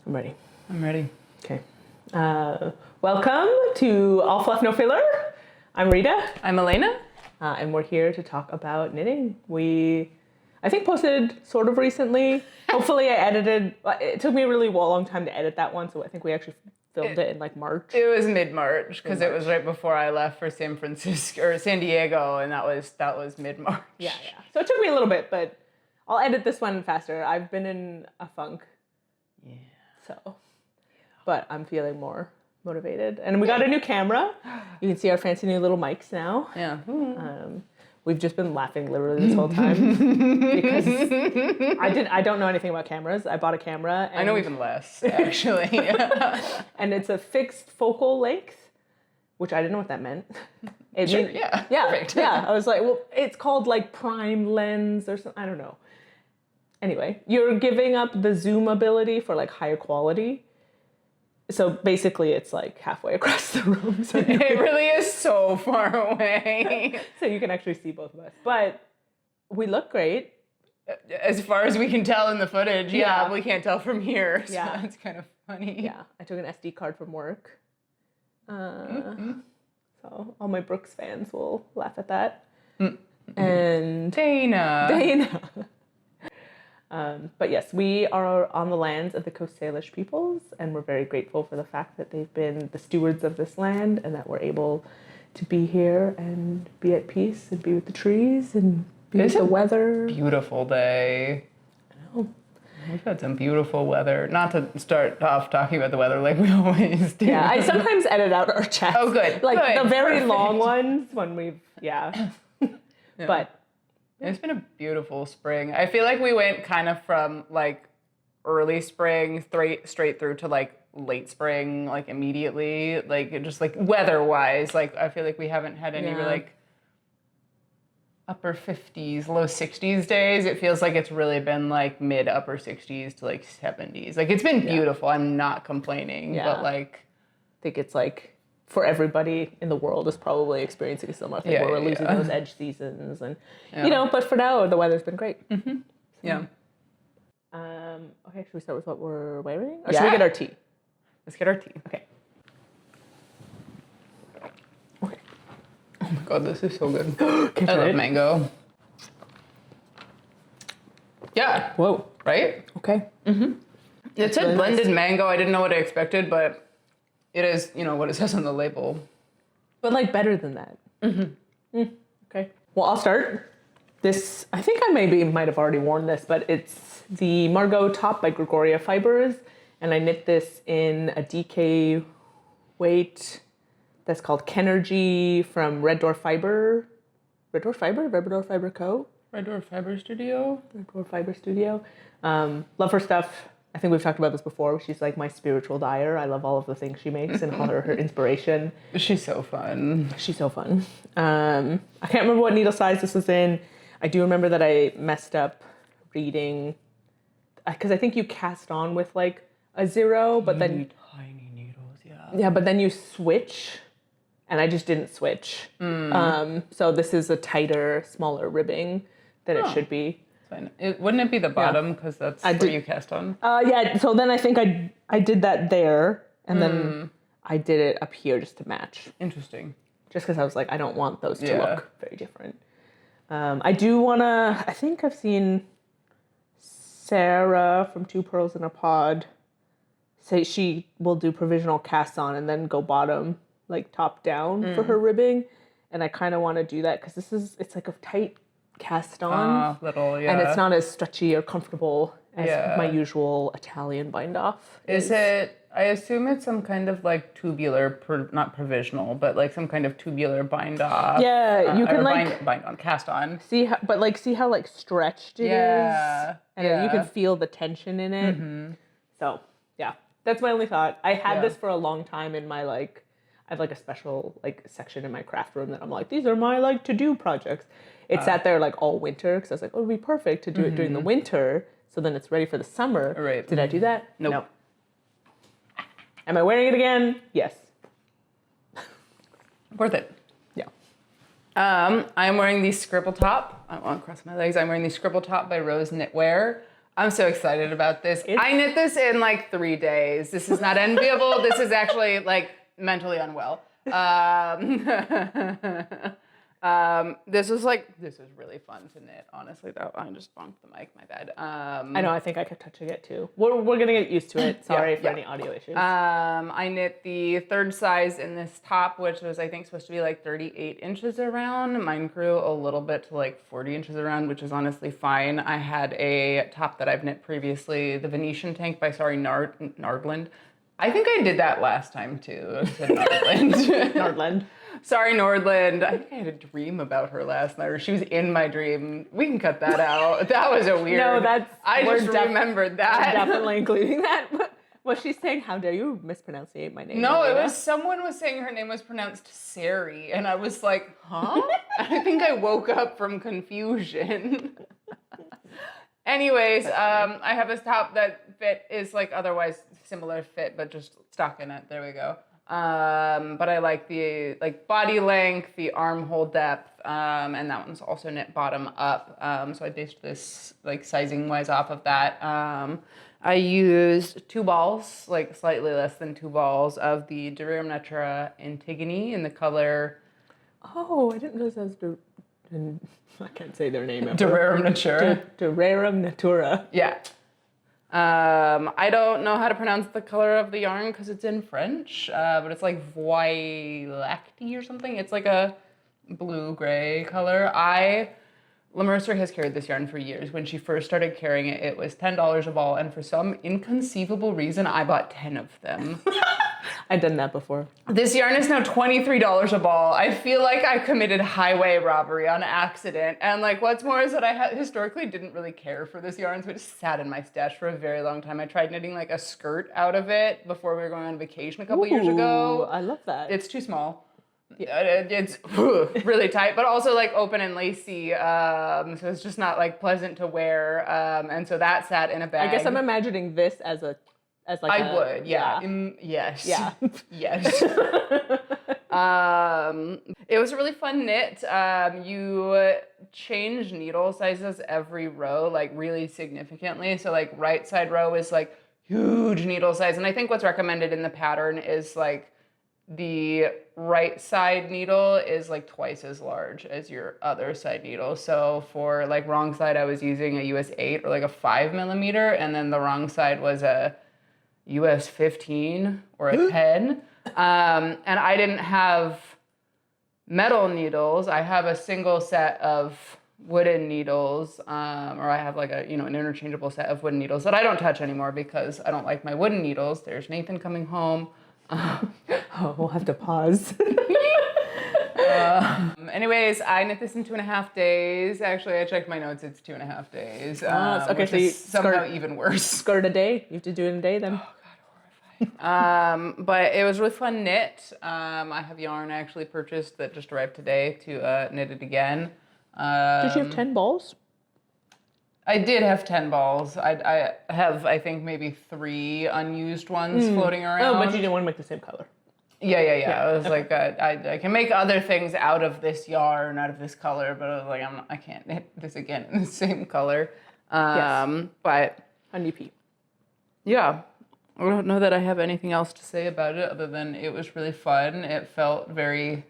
I'm ready. I'm ready. Okay. Welcome to All Fluff No Filler. I'm Rita. I'm Elena. And we're here to talk about knitting. I think, posted sort of recently. Hopefully I edited. It took me a really long time to edit that one, so I think we actually filmed it in like March. It was mid-March because it was right before I left for San Francisco or San Diego, and that was mid-March. Yeah. So it took me a little bit, but I'll edit this one faster. I've been in a funk. Yeah. So, but I'm feeling more motivated. And we got a new camera. You can see our fancy new little mics now. Yeah. We've just been laughing literally this whole time because I don't know anything about cameras. I bought a camera. And, I know even less, actually. and it's a fixed focal length, which I didn't know what that meant. Yeah. Perfect. Yeah. I was like, well, it's called like prime lens or something. I don't know. Anyway, you're giving up the zoom ability for like higher quality. So basically it's like halfway across the room. So it really is so far away. So you can actually see both of us. But we look great. As far as we can tell in the footage, Yeah. we can't tell from here. So Yeah. that's kind of funny. Yeah, I took an SD card from work. So all my Brooks fans will laugh at that. And Dana. But yes, we are on the lands of the Coast Salish peoples, and we're very grateful for the fact that they've been the stewards of this land and that we're able to be here and be at peace and be with the trees and be with the weather. Beautiful day. I know. We've had some beautiful weather. Not to start off talking about the weather like we always do. Yeah, I sometimes edit out our chats. Oh, good. Like Good. the very Perfect. long ones when we've, yeah. But it's been a beautiful spring. I feel like we went kind of from like early spring straight through to like late spring, like immediately, like just like weather-wise. Like I feel like we haven't had any like upper 50s, low 60s days. It feels like it's really been like mid upper 60s to like 70s. Like it's been beautiful. I'm not complaining, but like I think it's like for everybody in the world is probably experiencing a similar thing where we're losing those edge seasons and you know, but for now the weather's been great. Mm-hmm. Yeah. Okay, should we start with what we're wearing? Or should we get our tea? Let's get our tea. Okay. Oh my god, this is so good. Can I try love it? mango. Yeah. Whoa. Right? Okay. It said really blended mango. I didn't know what I expected, but it is, you know, what it says on the label. But like better than that. Okay. Well, I'll start. This, I think I might have already worn this, but it's the Margaux top by Gregoria Fibers. And I knit this in a DK weight that's called Kenergy from Red Door Fiber. Red Door Fiber Co. Red Door Fiber Studio. Red Door Fiber Studio. Love her stuff. I think we've talked about this before. She's like my spiritual dyer. I love all of the things she makes and all her inspiration. She's so fun. She's so fun. I can't remember what needle size this was in. I do remember that I messed up reading, because I think you cast on with like a 0, but then Tiny needles, yeah, but then you switch, and I just didn't switch. So this is a tighter, smaller ribbing than it should be. Fine. Wouldn't it be the bottom because that's where you cast on? Yeah. So then I think I did that there, and then I did it up here just to match. Interesting. Just because I was like, I don't want those to look very different. I do want to, I think I've seen Sarah from Two Pearls in a Pod say she will do provisional casts on and then go bottom, like top down for her ribbing. And I kind of want to do that because it's like a tight cast on. And it's not as stretchy or comfortable as my usual Italian bind off. Is it, I assume it's some kind of like tubular, not provisional, but like some kind of tubular bind off. Yeah, you can like bind on, cast on. see how like stretched it is. And you can feel the tension in it. So yeah, that's my only thought. I had this for a long time in my like, I have like a special like section in my craft room that I'm like, these are my like to-do projects. It sat there like all winter because I was like, oh, it'd be perfect to do it during the winter. So then it's ready for the summer. Right. Did I do that? Nope. No. Am I wearing it again? Yes. Worth it. Yeah. I'm wearing the Scribble top. I won't cross my legs. I'm wearing the Scribble top by Rose Knitwear. I'm so excited about this. I knit this in like 3 days. This is not enviable. This is actually like mentally unwell. This is really fun to knit, honestly, though. I just bonked the mic, my bad. I know, I think I kept touching it too. We're going to get used to it. Sorry for any audio issues. I knit the 3rd size in this top, which was, I think, supposed to be like 38 inches around. Mine grew a little bit to like 40 inches around, which is honestly fine. I had a top that I've knit previously, the Venetian Tank by Sari Norlund. I think I did that last time too. I said Norlund. Norlund. Sorry, Norlund. I think I had a dream about her last night, or she was in my dream. We can cut that out. That was a weird. No, I just remembered that. We're definitely including that. Was she saying, "How dare you mispronunciate my name"? No, it was someone was saying her name was pronounced Sari, and I was like, "Huh?" I think I woke up from confusion. Anyways, I have a top that is like otherwise similar fit, but just stuck in it. There we go. But I like the body length, the armhole depth, and that one's also knit bottom up. So I based this like sizing wise off of that. I used 2 balls, like slightly less than 2 balls of the Rerum Natura Antigone in the color. Oh, I didn't realize that was I can't say their name ever. Rerum Natura. Rerum Natura. Yeah. I don't know how to pronounce the color of the yarn because it's in French, but it's like Voie lactee or something. It's like a blue-gray color. La Mercer has carried this yarn for years. When she first started carrying it, it was $10 a ball, and for some inconceivable reason, I bought 10 of them. I've done that before. This yarn is now $23 a ball. I feel like I committed highway robbery on accident. And like, what's more is that I historically didn't really care for this yarn, so it just sat in my stash for a very long time. I tried knitting like a skirt out of it before we were going on vacation a couple years ago. I love that. It's too small. Yeah, it's really tight, but also like open and lacy, so it's just not like pleasant to wear. And so that sat in a bag. I guess I'm imagining this as like I would, yeah. Yes. Yeah. Yes. It was a really fun knit. You change needle sizes every row, like really significantly. So like right side row is like huge needle size. And I think what's recommended in the pattern is like the right side needle is like twice as large as your other side needle. So for like wrong side, I was using a US 8 or like a 5mm, and then the wrong side was a US 15 or a 10. And I didn't have metal needles. I have a single set of wooden needles, or I have like an interchangeable set of wooden needles that I don't touch anymore because I don't like my wooden needles. There's Nathan coming home. We'll have to pause. Anyways, I knit this in 2.5 days. Actually, I checked my notes. It's 2.5 days. Okay, which so is somehow even worse. Skirt a day? You have to do it in a day then? Oh, God, horrifying. But it was a really fun knit. I have yarn I actually purchased that just arrived today to knit it again. Did you have 10 balls? I did have 10 balls. I have, I think, maybe 3 unused ones floating around. Oh, but you didn't want to make the same color. Yeah. I was like, I can make other things out of this yarn, out of this color, but I was like, I can't knit this again in the same color. Yes. But UP. yeah, I don't know that I have anything else to say about it other than it was really fun. It felt very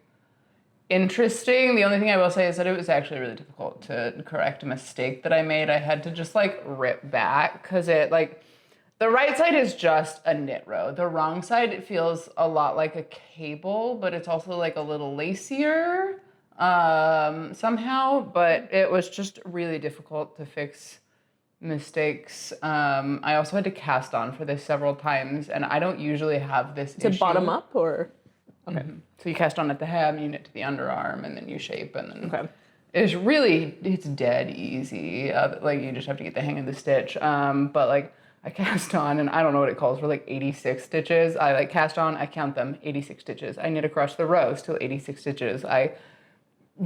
interesting. The only thing I will say is that it was actually really difficult to correct a mistake that I made. I had to just like rip back because it like the right side is just a knit row. The wrong side, it feels a lot like a cable, but it's also like a little lacier somehow. But it was just really difficult to fix mistakes. I also had to cast on for this several times, and I don't usually have this issue. Is it bottom up or? Okay. Mm-hmm. So you cast on at the hem, you knit to the underarm, and then you shape, and then okay. It's dead easy. Like you just have to get the hang of the stitch. But like I cast on, and I don't know what it calls for, like 86 stitches. I like cast on, I count them, 86 stitches. I knit across the row, still 86 stitches. I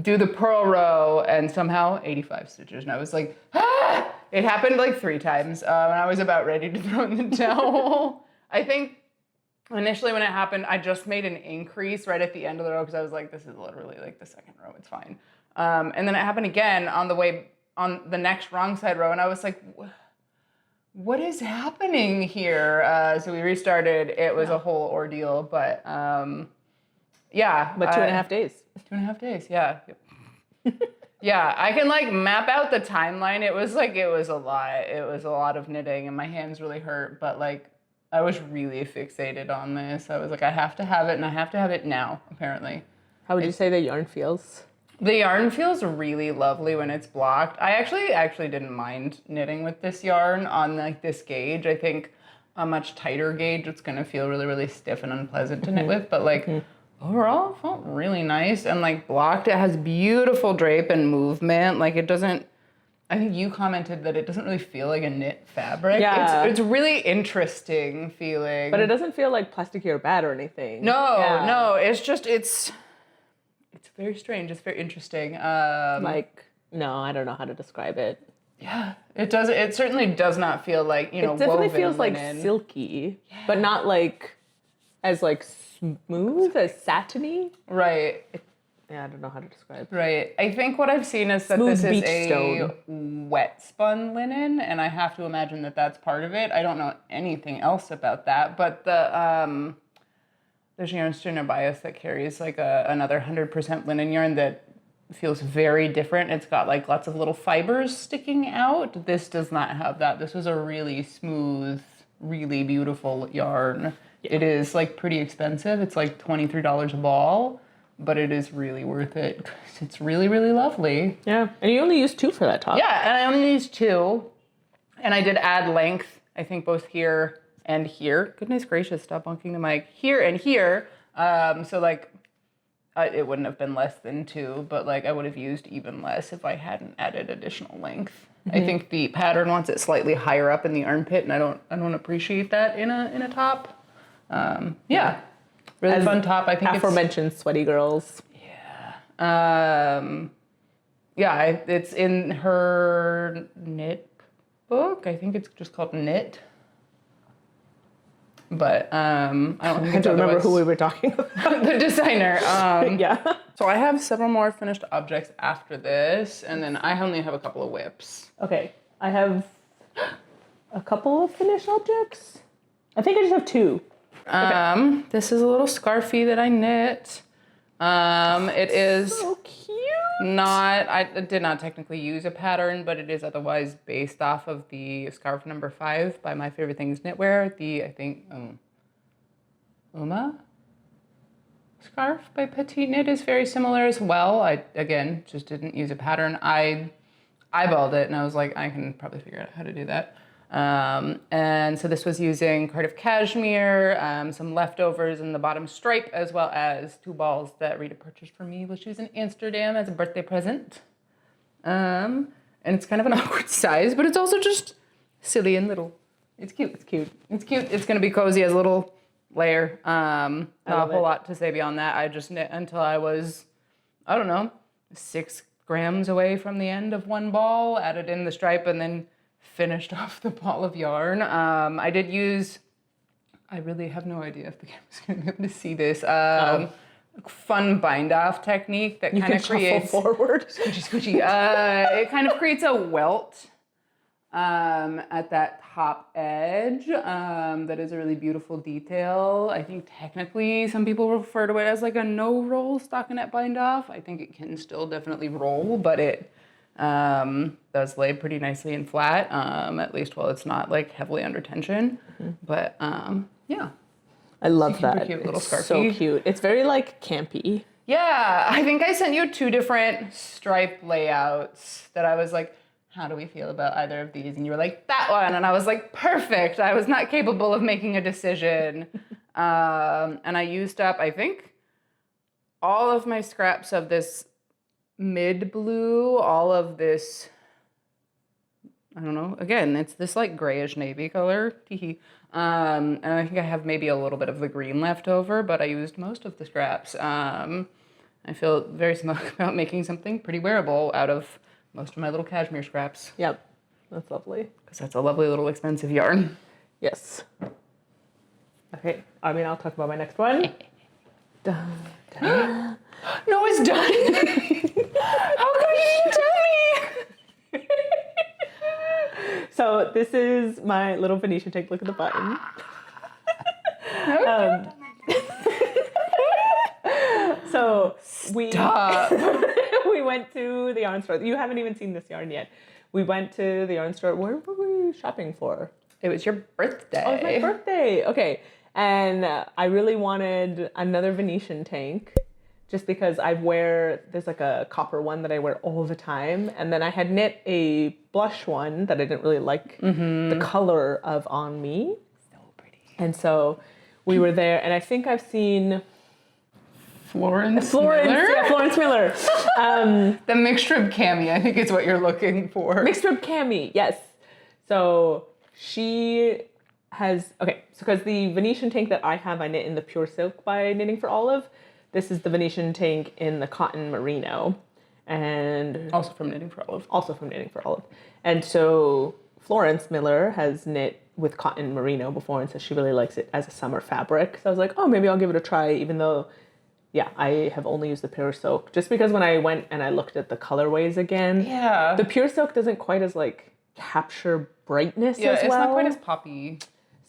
do the purl row, and somehow 85 stitches. And I was like, ah! It happened like 3 times, and I was about ready to throw in the towel. I think initially when it happened, I just made an increase right at the end of the row because I was like, this is literally like the second row, it's fine. And then it happened again on the next wrong side row, and I was like, what is happening here? So we restarted. It was a whole ordeal, but yeah. But 2.5 days. 2.5 days, yeah. Yeah, I can like map out the timeline. It was a lot. It was a lot of knitting and my hands really hurt, but like I was really fixated on this. I was like, I have to have it and I have to have it now, apparently. How would you say the yarn feels? The yarn feels really lovely when it's blocked. I actually didn't mind knitting with this yarn on like this gauge. I think a much tighter gauge, it's gonna feel really, really stiff and unpleasant to knit with, but like overall, it felt really nice and like blocked. It has beautiful drape and movement. Like it doesn't, I think you commented that it doesn't really feel like a knit fabric. Yeah. It's really interesting feeling. But it doesn't feel like plasticky or bad or anything. No, it's just, it's very strange. It's very interesting. No, I don't know how to describe it. Yeah, it does. It certainly does not feel like, It definitely woven feels linen. like silky, but not like as like smooth as satiny. Right. Yeah, I don't know how to describe. Right. I think what I've seen is that Smooth this is beach a stone. wet spun linen, and I have to imagine that that's part of it. I don't know anything else about that, but there's yarn Sturner Bias that carries like another 100% linen yarn that feels very different. It's got like lots of little fibers sticking out. This does not have that. This is a really smooth, really beautiful yarn. Yeah. It is like pretty expensive. It's like $23 a ball, but it is really worth it because it's really, really lovely. Yeah, and you only used 2 for that top. Yeah, and I only used 2. And I did add length, I think both here and here. Goodness gracious, stop bonking the mic. Here and here. So like, it wouldn't have been less than 2, but like I would have used even less if I hadn't added additional length. Mm-hmm. I think the pattern wants it slightly higher up in the armpit, and I don't appreciate that in a top. Yeah, really As fun top. I think aforementioned sweaty girls. Yeah. Yeah, it's in her knit book. I think it's just called Knit. But I don't think I don't remember who we were talking about. The designer. Yeah. So I have several more finished objects after this, and then I only have a couple of whips. Okay, I have a couple of finished objects. I think I just have 2. Okay. This is a little scarfie that I knit. It is so cute. I did not technically use a pattern, but it is otherwise based off of the scarf number 5 by My Favorite Things Knitwear. I think Uma scarf by Petite Knit is very similar as well. I, again, just didn't use a pattern. I eyeballed it and I was like, I can probably figure out how to do that. And so this was using Cardiff Cashmere, some leftovers in the bottom stripe, as well as 2 balls that Rita purchased for me while she was in Amsterdam as a birthday present. And it's kind of an awkward size, but it's also just silly and little. It's cute. It's cute. It's cute. It's going to be cozy as a little layer. Not a whole lot to say beyond that. I just knit until I was, I don't know, 6 grams away from the end of 1 ball, added in the stripe, and then finished off the ball of yarn. I did use, I really have no idea if the camera's going to be able to see this, fun bind off technique that kind of creates forward. Squishy. It kind of creates a welt at that top edge that is a really beautiful detail. I think technically some people refer to it as like a no roll stockinette bind off. I think it can still definitely roll, but it does lay pretty nicely and flat, at least while it's not like heavily under tension. Mm-hmm. But yeah. I love that. Cute little it's scarfie. So cute. It's very like campy. Yeah, I think I sent you 2 different stripe layouts that I was like, how do we feel about either of these? And you were like, that one. And I was like, perfect. I was not capable of making a decision. And I used up, I think, all of my scraps of this mid blue, all of this, I don't know, again, it's this like grayish navy color. And I think I have maybe a little bit of the green left over, but I used most of the scraps. I feel very smug about making something pretty wearable out of most of my little cashmere scraps. Yep, that's lovely. Because that's a lovely little expensive yarn. Yes. Okay, I mean, I'll talk about my next one. Dun, dun. No, it's done. How come you didn't tell me? So this is my little Venetian tank. Look at the button. So we we went to the yarn store. You haven't even seen this yarn yet. We went to the yarn store. Where were we shopping for? It was your birthday. Oh, it was my birthday. Okay. And I really wanted another Venetian tank just because there's like a copper one that I wear all the time. And then I had knit a blush one that I didn't really like the color of on me. So pretty. And so we were there, and I think I've seen Florence Miller? Yeah, Florence Miller. The mixed rib cami, I think is what you're looking for. Mixed rib cami, yes. So she has, okay, so because the Venetian tank that I have, I knit in the Pure Silk by Knitting for Olive. This is the Venetian tank in the cotton merino. And Also from Knitting for Olive. And so Florence Miller has knit with cotton merino before and says she really likes it as a summer fabric. So I was like, oh, maybe I'll give it a try, even though, yeah, I have only used the Pure Silk. Just because when I went and I looked at the colorways again, Yeah. the Pure Silk doesn't quite as like capture brightness as well. Yeah, it's not quite as poppy.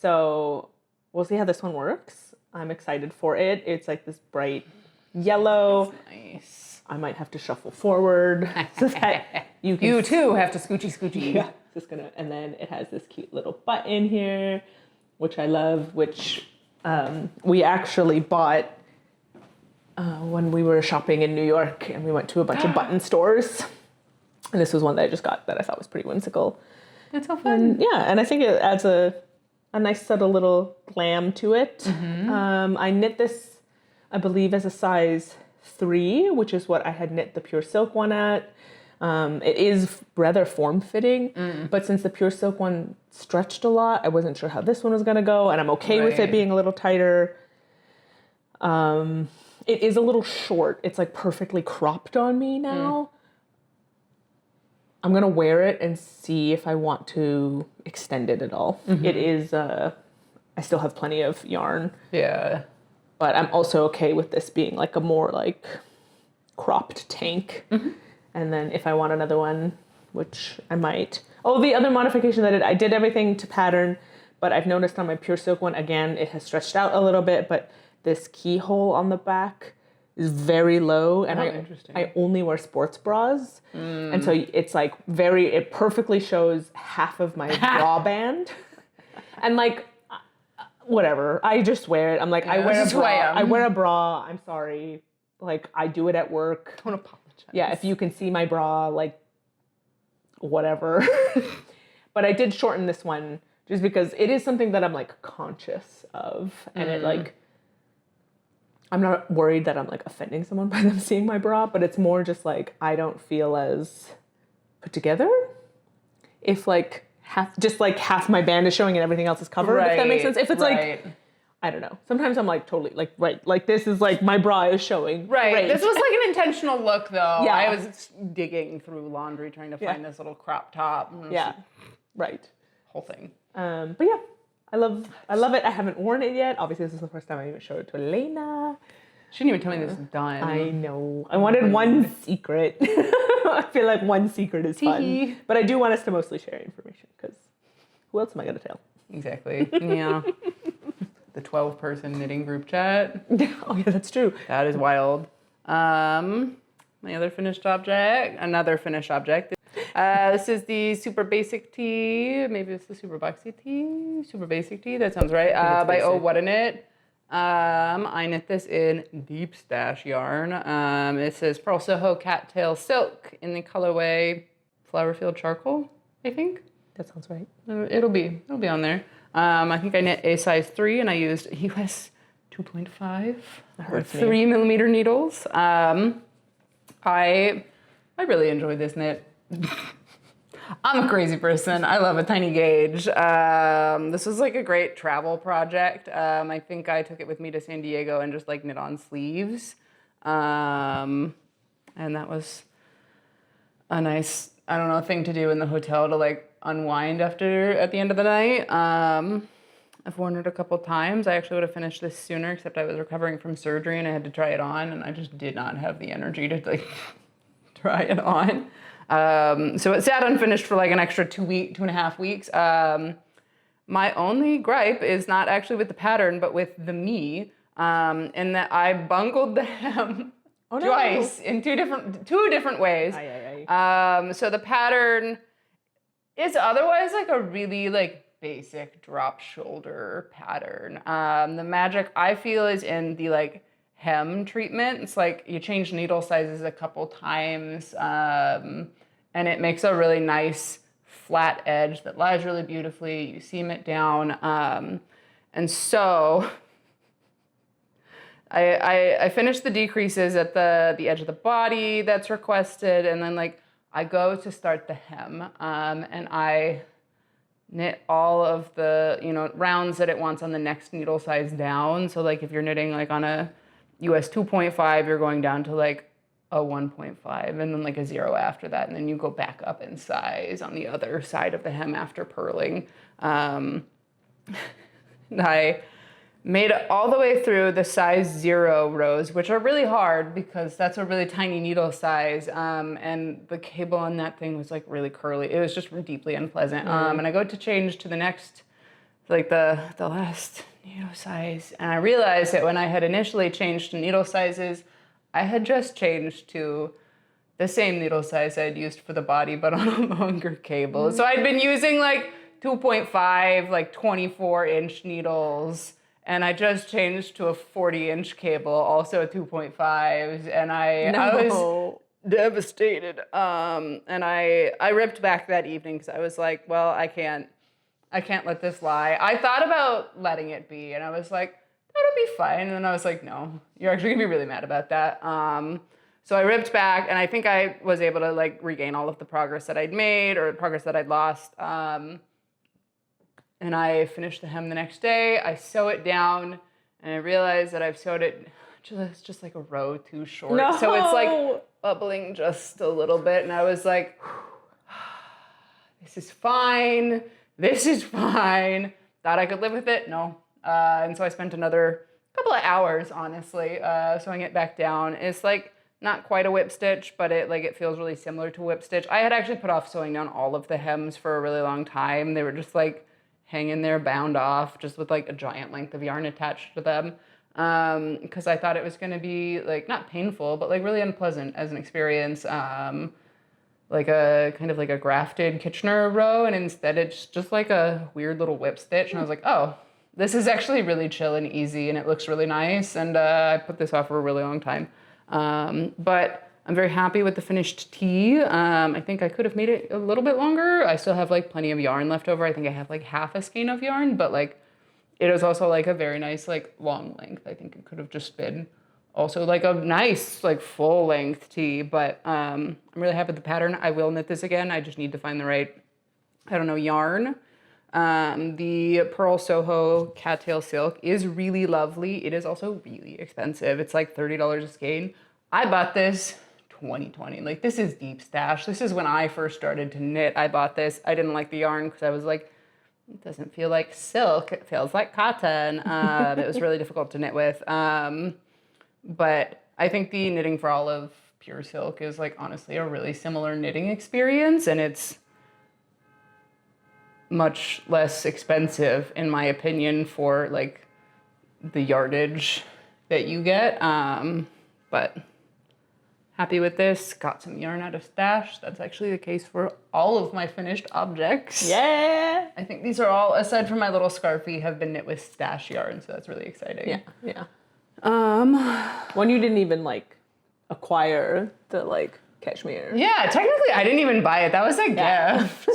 So we'll see how this one works. I'm excited for it. It's like this bright yellow. Nice. I might have to shuffle forward so that you can. You too have to scoochie. Yeah, just gonna, and then it has this cute little button here, which I love. Which we actually bought when we were shopping in New York, and we went to a bunch of button stores. And this was one that I just got that I thought was pretty whimsical. It's so fun. And yeah, and I think it adds a nice subtle little glam to it. I knit this, I believe, as a size 3, which is what I had knit the Pure Silk one at. It is rather form-fitting, but since the Pure Silk one stretched a lot, I wasn't sure how this one was going to go, and I'm okay with it being a little tighter. It is a little short. It's like perfectly cropped on me now. I'm going to wear it and see if I want to extend it at all. It is, I still have plenty of yarn. Yeah. But I'm also okay with this being like a more like cropped tank. And then if I want another one, which I might. Oh, the other modification that I did everything to pattern, but I've noticed on my Pure Silk one, again, it has stretched out a little bit, but this keyhole on the back is very low, and I only wear sports bras, and so it's like it perfectly shows half of my bra band, and like whatever, I just wear it. I'm like, I wear a bra. I'm sorry, like I do it at work. Don't apologize. Yeah, if you can see my bra, like whatever. But I did shorten this one just because it is something that I'm like conscious of, and it like. I'm not worried that I'm like offending someone by them seeing my bra, but it's more just like I don't feel as put together if like half my band is showing and everything else is covered. If that makes sense. If it's like, I don't know. Sometimes I'm like totally like like this is like my bra is showing. Right. This was like an intentional look though. Yeah. I was digging through laundry trying to find this little crop top. Yeah. Right. Whole thing. But yeah. I love it. I haven't worn it yet. Obviously, this is the first time I even showed it to Elena. She didn't even tell me this is done. I know. I wanted one secret. I feel like one secret is fun. But I do want us to mostly share information because who else am I going to tell? Exactly. Yeah. The 12-person knitting group chat. Oh, yeah, that's true. That is wild. Another finished object. This is the Super Basic Tee. Maybe it's the Super Boxy Tee. Super Basic Tee. That sounds right. By ohwhata Knit. I knit this in Deep Stash yarn. It says Purl Soho Cattail Silk in the colorway Flowerfield Charcoal, I think. That sounds right. It'll be on there. I think I knit a size 3 and I used US 2.5 or 3 millimeter needles. I really enjoyed this knit. I'm a crazy person. I love a tiny gauge. This was like a great travel project. I think I took it with me to San Diego and just like knit on sleeves. And that was a nice, I don't know, thing to do in the hotel to like unwind at the end of the night. I've worn it a couple times. I actually would have finished this sooner, except I was recovering from surgery and I had to try it on and I just did not have the energy to like try it on. So it sat unfinished for like an extra 2.5 weeks. My only gripe is not actually with the pattern, but with the me, in that I bungled the hem twice in two different ways. So the pattern is otherwise like a really like basic drop shoulder pattern. The magic I feel is in the like hem treatment. It's like you change needle sizes a couple times, and it makes a really nice flat edge that lies really beautifully. You seam it down, and so I finished the decreases at the edge of the body that's requested, and then like I go to start the hem, and I knit all of the rounds that it wants on the next needle size down. So like if you're knitting like on a US 2.5, you're going down to like a 1.5 and then like a 0 after that, and then you go back up in size on the other side of the hem after purling. I made it all the way through the size 0 rows, which are really hard because that's a really tiny needle size, and the cable on that thing was like really curly. It was just deeply unpleasant. And I go to change to the next, like the last needle size, and I realized that when I had initially changed to needle sizes, I had just changed to the same needle size I'd used for the body, but on a longer cable. So I'd been using like 2.5, like 24-inch needles, and I just changed to a 40-inch cable, also a 2.5s, and I was devastated. And I ripped back that evening because I was like, well, I can't let this lie. I thought about letting it be, and I was like, that'll be fine. And then I was like, no, you're actually gonna be really mad about that. So I ripped back, and I think I was able to like regain all of the progress that I'd made or progress that I'd lost. And I finished the hem the next day. I sew it down, and I realized that I've sewed it just like a row too short. No. So it's like bubbling just a little bit, and I was like, this is fine. This is fine. Thought I could live with it? No. And so I spent another couple of hours, honestly, sewing it back down. It's like not quite a whip stitch, but it feels really similar to whip stitch. I had actually put off sewing down all of the hems for a really long time. They were just like hanging there, bound off, just with like a giant length of yarn attached to them, because I thought it was going to be like not painful, but like really unpleasant as an experience. Like a kind of like a grafted Kitchener row, and instead it's just like a weird little whip stitch. And I was like, oh, this is actually really chill and easy, and it looks really nice. And I put this off for a really long time. But I'm very happy with the finished tee. I think I could have made it a little bit longer. I still have like plenty of yarn left over. I think I have like half a skein of yarn, but like it is also like a very nice like long length. I think it could have just been also like a nice like full length tee, but I'm really happy with the pattern. I will knit this again. I just need to find the right, yarn. The Purl Soho Cattail Silk is really lovely. It is also really expensive. It's like $30 a skein. I bought this 2020. Like this is deep stash. This is when I first started to knit. I bought this. I didn't like the yarn because I was like, it doesn't feel like silk. It feels like cotton. It was really difficult to knit with. But I think the Knitting for Olive Pure Silk is like honestly a really similar knitting experience, and it's much less expensive in my opinion for like the yardage that you get. But happy with this. Got some yarn out of stash. That's actually the case for all of my finished objects. Yeah. I think these are all, aside from my little scarfie, have been knit with stash yarn, so that's really exciting. Yeah. One you didn't even like acquire the like cashmere. Yeah, technically I didn't even buy it. That was a gift.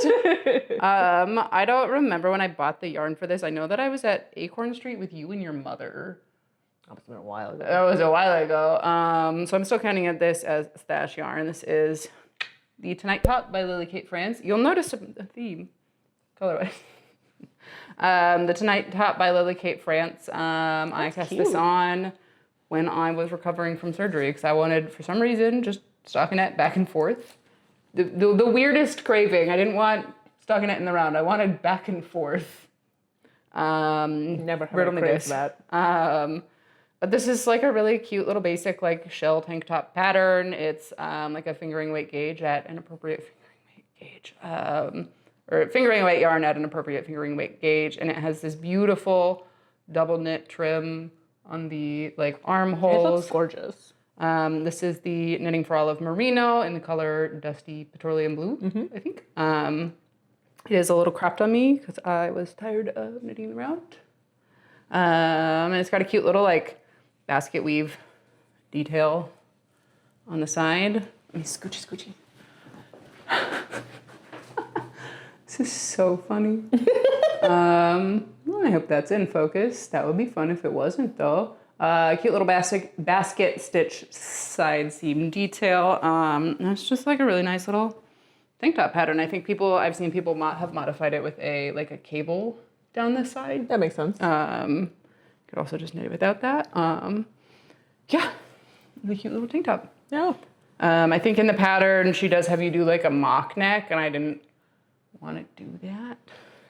I don't remember when I bought the yarn for this. I know that I was at Acorn Street with you and your mother. That was been a while ago. That was a while ago. So I'm still counting at this as stash yarn. This is the Tonight Top by Lily Kate France. You'll notice a theme colorway. The Tonight Top by Lily Kate France. I cast this on when I was recovering from surgery because I wanted, for some reason, just stockinette back and forth. The weirdest craving. I didn't want stockinette in the round. I wanted back and forth. Never heard of that. But this is like a really cute little basic like shell tank top pattern. It's like a fingering weight gauge at an appropriate fingering weight gauge. Or fingering weight yarn at an appropriate fingering weight gauge. And it has this beautiful double knit trim on the like armholes. It looks gorgeous. This is the Knitting for Olive Merino in the color Dusty Petroleum Blue, I think. It is a little cropped on me because I was tired of knitting around. And it's got a cute little like basket weave detail on the side. Let me scoochie. This is so funny. Well, I hope that's in focus. That would be fun if it wasn't though. Cute little basket stitch side seam detail. It's just like a really nice little tank top pattern. I think I've seen people have modified it with a cable down this side. That makes sense. Could also just knit it without that. Yeah, the cute little tank top. Yeah. I think in the pattern she does have you do like a mock neck, and I didn't want to do that,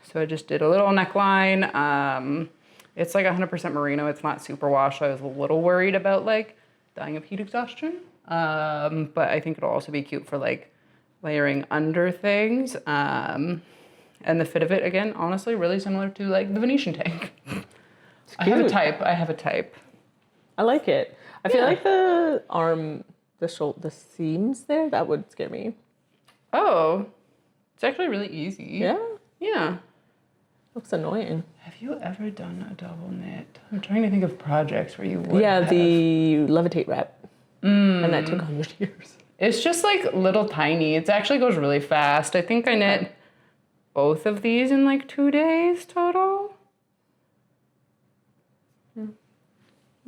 so I just did a little neckline. It's like 100% merino. It's not super wash. I was a little worried about like dying of heat exhaustion, but I think it'll also be cute for like layering under things. And the fit of it, again, honestly, really similar to like the Venetian Tank. I have a type. I like it. I feel like the arm, the seams there, that would scare me. Oh, it's actually really easy. Yeah? Yeah. Looks annoying. Have you ever done a double knit? I'm trying to think of projects where you would the Levitate wrap. And that took 100 years. It's just like little tiny. It actually goes really fast. I think I knit both of these in like 2 days total.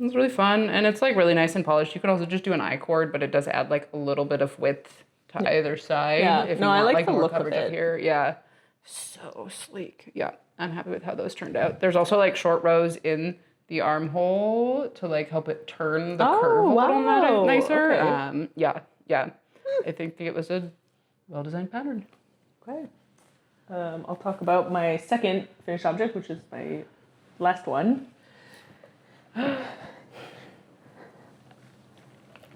It's really fun, and it's like really nice and polished. You can also just do an I-cord, but it does add like a little bit of width to either side. Yeah, if you want, I like the more look of coverage it. up here. Yeah, so sleek. Yeah, I'm happy with how those turned out. There's also like short rows in the armhole to like help it turn the curve a little nicer. Okay. Yeah. I think it was a well-designed pattern. Okay. I'll talk about my second finished object, which is my last one.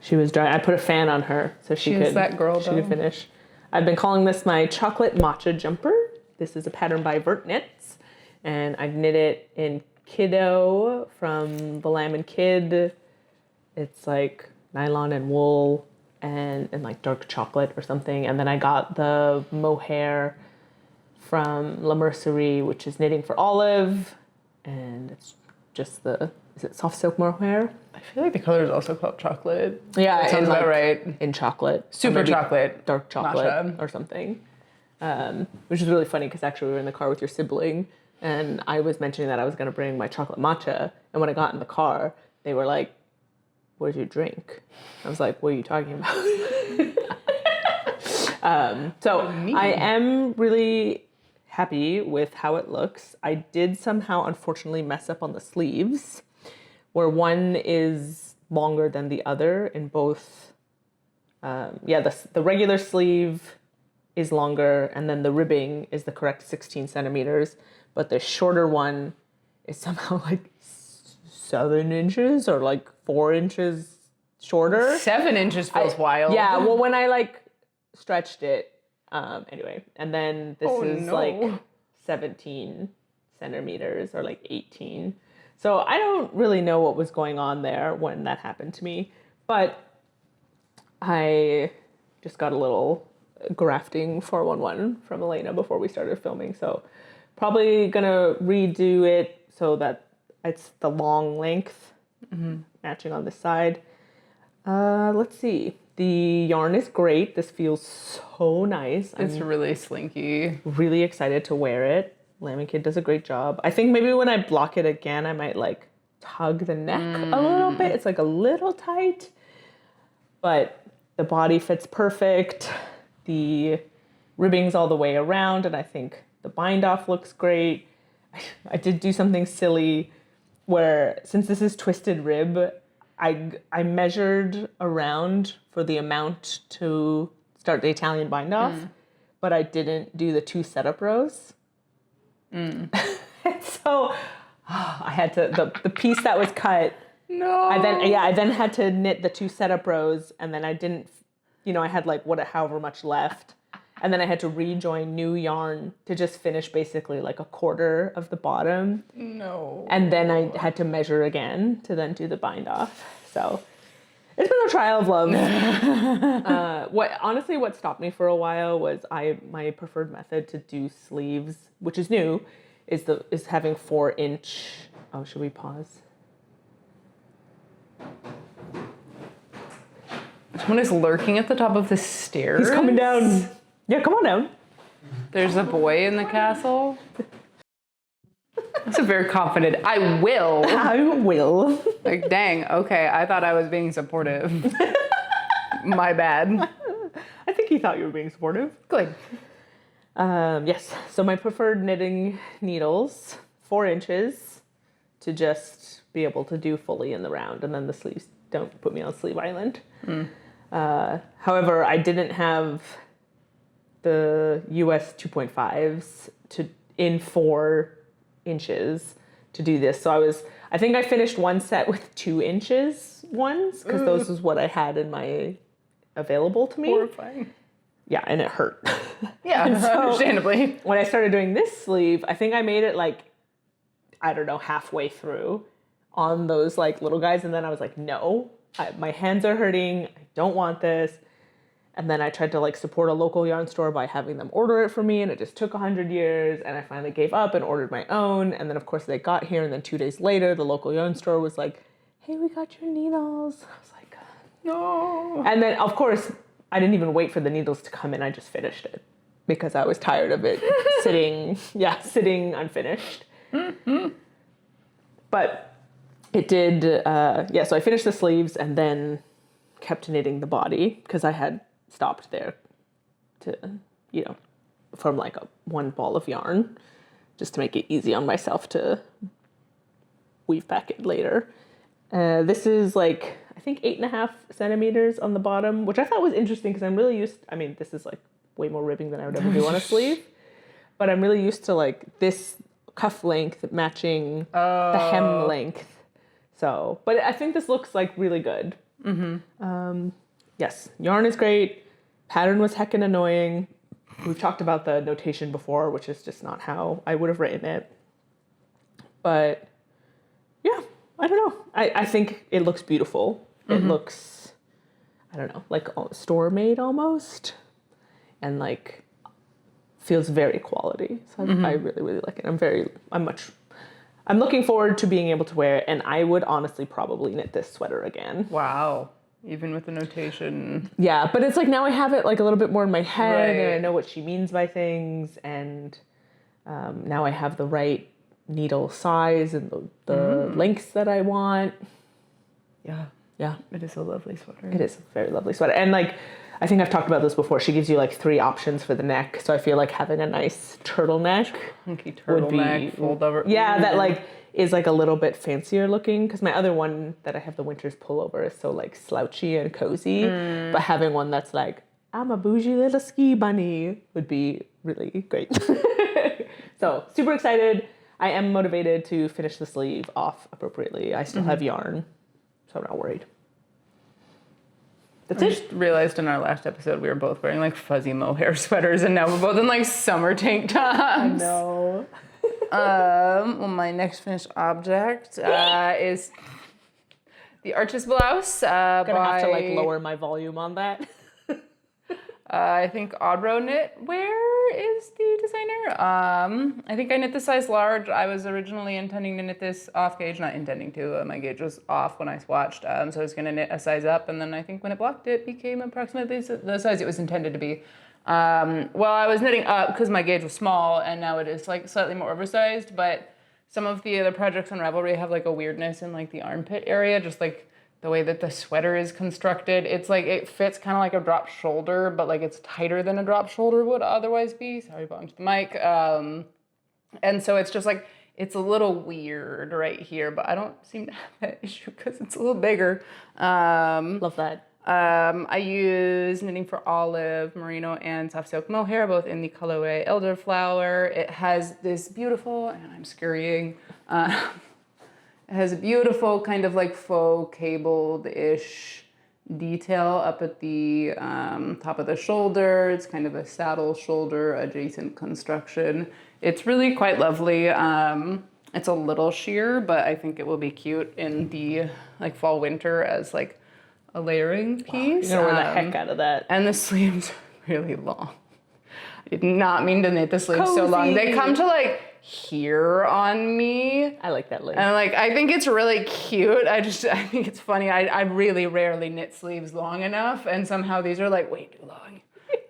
She was dry. I put a fan on her so she could finish. I've been calling this my chocolate matcha jumper. This is a pattern by Vert Knits, and I've knit it in Kiddo from the Lamb Kid. It's like nylon and wool and like dark chocolate or something. And then I got the mohair from La Mercerie, which is knitting for Olive, and it's just is it soft silk mohair? I feel like the color is also called chocolate. Yeah, that sounds about right. In chocolate. Super chocolate. Dark chocolate matcha. Or something. Which is really funny because actually we were in the car with your sibling and I was mentioning that I was going to bring my chocolate matcha. And when I got in the car, they were like, what did you drink? I was like, what are you talking about? So I am really happy with how it looks. I did somehow, unfortunately, mess up on the sleeves, where one is longer than the other in both. The regular sleeve is longer, and then the ribbing is the correct 16 centimeters, but the shorter one is somehow like 7 inches or like 4 inches shorter. 7 inches feels wild. Yeah, well, when I like stretched it, anyway, and then this is like 17 centimeters or like 18. So I don't really know what was going on there when that happened to me, but I just got a little grafting 411 from Elena before we started filming. So probably gonna redo it so that it's the long length matching on this side. Let's see. The yarn is great. This feels so nice. It's really slinky. Really excited to wear it. Lamb Kid does a great job. I think maybe when I block it again, I might like tug the neck a little bit. It's like a little tight, but the body fits perfect. The ribbing's all the way around, and I think the bind off looks great. I did do something silly where, since this is twisted rib, I measured around for the amount to start the Italian bind off, but I didn't do the 2 setup rows. So I had to, the piece that was cut No. I then had to knit the 2 setup rows, and then I didn't, I had like however much left. And then I had to rejoin new yarn to just finish basically like a quarter of the bottom. No. And then I had to measure again to then do the bind off. So it's been a trial of love. What stopped me for a while was my preferred method to do sleeves, which is new, is having 4-inch. Oh, should we pause? Someone is lurking at the top of the stairs. He's coming down. Yeah, come on down. There's a boy in the castle. That's a very confident, I will. I will. Like, dang, okay, I thought I was being supportive. My bad. I think he thought you were being supportive. Good. Yes, so my preferred knitting needles, 4 inches to just be able to do fully in the round, and then the sleeves don't put me on sleeve island. However, I didn't have the US 2.5s in 4 inches to do this. So I think I finished one set with 2 inches ones, because those was what I had in my available to me. Horrifying. Yeah, and it hurt. Yeah, so understandably. when I started doing this sleeve, I think I made it like, I don't know, halfway through on those like little guys. And then I was like, no, my hands are hurting. I don't want this. And then I tried to like support a local yarn store by having them order it for me, and it just took 100 years. And I finally gave up and ordered my own. And then of course they got here, and then 2 days later, the local yarn store was like, hey, we got your needles. I was like, no. And then of course I didn't even wait for the needles to come in. I just finished it because I was tired of it sitting unfinished. But it did, so I finished the sleeves and then kept knitting the body because I had stopped there to, from like one ball of yarn just to make it easy on myself to weave back it later. This is like, I think 8.5 centimeters on the bottom, which I thought was interesting because I'm really this is like way more ribbing than I would ever do on a sleeve, but I'm really used to like this cuff length matching the hem length. So, but I think this looks like really good. Yes, yarn is great. Pattern was heckin' annoying. We've talked about the notation before, which is just not how I would have written it. But yeah, I don't know. I think it looks beautiful. It looks, I don't know, like store made almost, and like feels very quality. So I really, really like it. I'm looking forward to being able to wear it, and I would honestly probably knit this sweater again. Wow. Even with the notation. Yeah, but it's like now I have it like a little bit more in my head, and I know what she means by things, and now I have the right needle size and the lengths that I want. Yeah. Yeah. It is a lovely sweater. It is a very lovely sweater. And like, I think I've talked about this before. She gives you like 3 options for the neck. So I feel like having a nice turtleneck. Chunky turtleneck, fold over. Yeah, that like is like a little bit fancier looking. Because my other one that I have the winter's pullover is so like slouchy and cozy. But having one that's like, I'm a bougie little ski bunny would be really great. So super excited. I am motivated to finish the sleeve off appropriately. I still have yarn, so I'm not worried. That's I it. just realized in our last episode we were both wearing like fuzzy mohair sweaters, and now we're both in like summer tank tops. I know. Well, my next finished object is the Arches blouse. I'm gonna have to like lower my volume on that. I think Odro Knitwear is the designer. I think I knit the size large. I was originally intending to knit this off gauge, not intending to. My gauge was off when I swatched, so I was going to knit a size up, and then I think when it blocked, it became approximately the size it was intended to be. Well, I was knitting up because my gauge was small, and now it is like slightly more oversized, but some of the other projects on Ravelry have like a weirdness in like the armpit area, just like the way that the sweater is constructed. It's like, it fits kind of like a drop shoulder, but like it's tighter than a drop shoulder would otherwise be. Sorry, bumped the mic. And so it's just like, it's a little weird right here, but I don't seem to have that issue because it's a little bigger. Love that. I use Knitting for Olive, Merino, and Soft Silk Mohair, both in the colorway Elderflower. It has this beautiful, and I'm scurrying, it It has a beautiful kind of like faux cabled-ish detail up at the top of the shoulder. It's kind of a saddle shoulder adjacent construction. It's really quite lovely. It's a little sheer, but I think it will be cute in the like fall winter as like a layering piece. You're gonna wear the heck out of that. And the sleeves are really long. I did not mean to knit the sleeves so long. They come to like here on me. I like that length. And like, I think it's really cute. I think it's funny. I really rarely knit sleeves long enough, and somehow these are like way too long.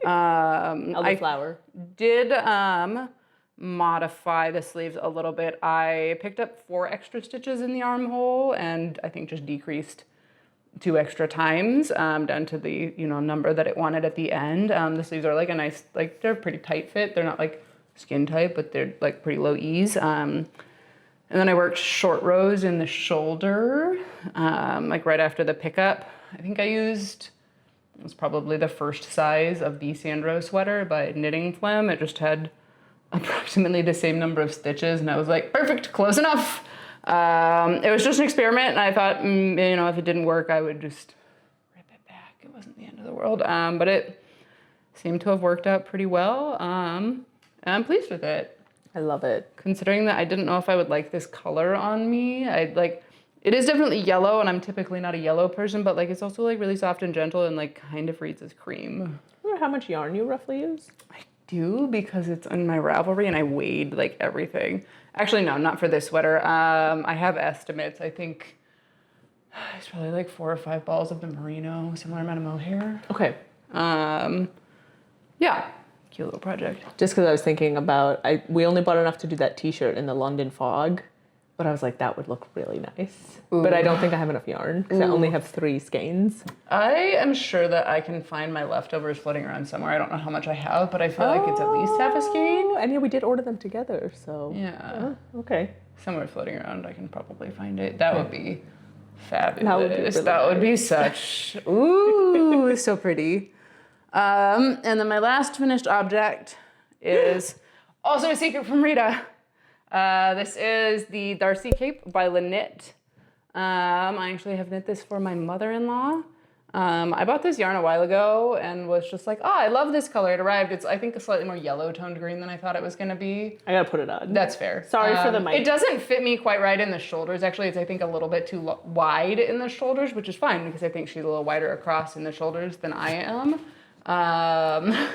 Elderflower. I did modify the sleeves a little bit. I picked up 4 extra stitches in the armhole, and I think just decreased 2 extra times down to the number that it wanted at the end. The sleeves are like a nice, like they're pretty tight fit. They're not like skin tight, but they're like pretty low ease. And then I worked short rows in the shoulder, like right after the pickup. I think I used, it was probably the first size of the Sandro sweater by Knitting Phlegm. It just had approximately the same number of stitches, and I was like, perfect, close enough. It was just an experiment, and I thought, if it didn't work, I would just rip it back. It wasn't the end of the world, but it seemed to have worked out pretty well. And I'm pleased with it. I love it. Considering that I didn't know if I would like this color on me. It is definitely yellow, and I'm typically not a yellow person, but like it's also like really soft and gentle and like kind of reads as cream. I wonder how much yarn you roughly use? I do, because it's in my Ravelry and I weighed like everything. Actually, no, not for this sweater. I have estimates. I think it's probably like 4 or 5 balls of the Merino, similar amount of mohair. Okay. Yeah, cute little project. Just because I was thinking about, we only bought enough to do that t-shirt in the London fog, but I was like, that would look really nice. Ooh. But I don't think I have enough yarn, because I only have 3 skeins. I am sure that I can find my leftovers floating around somewhere. I don't know how much I have, but I feel like it's at least half a skein. And yeah, we did order them together, so. Yeah. Okay. Somewhere floating around, I can probably find it. That would be fabulous. That would be, really that would be such, ooh, so pretty. And then my last finished object is also a secret from Rita. This is the Darcy Cape by LeKnit. I actually have knit this for my mother-in-law. I bought this yarn a while ago and was just like, I love this color. It arrived. It's, I think, a slightly more yellow toned green than I thought it was going to be. I gotta put it on. That's fair. Sorry for the mic. It doesn't fit me quite right in the shoulders. Actually, it's, I think, a little bit too wide in the shoulders, which is fine because I think she's a little wider across in the shoulders than I am. I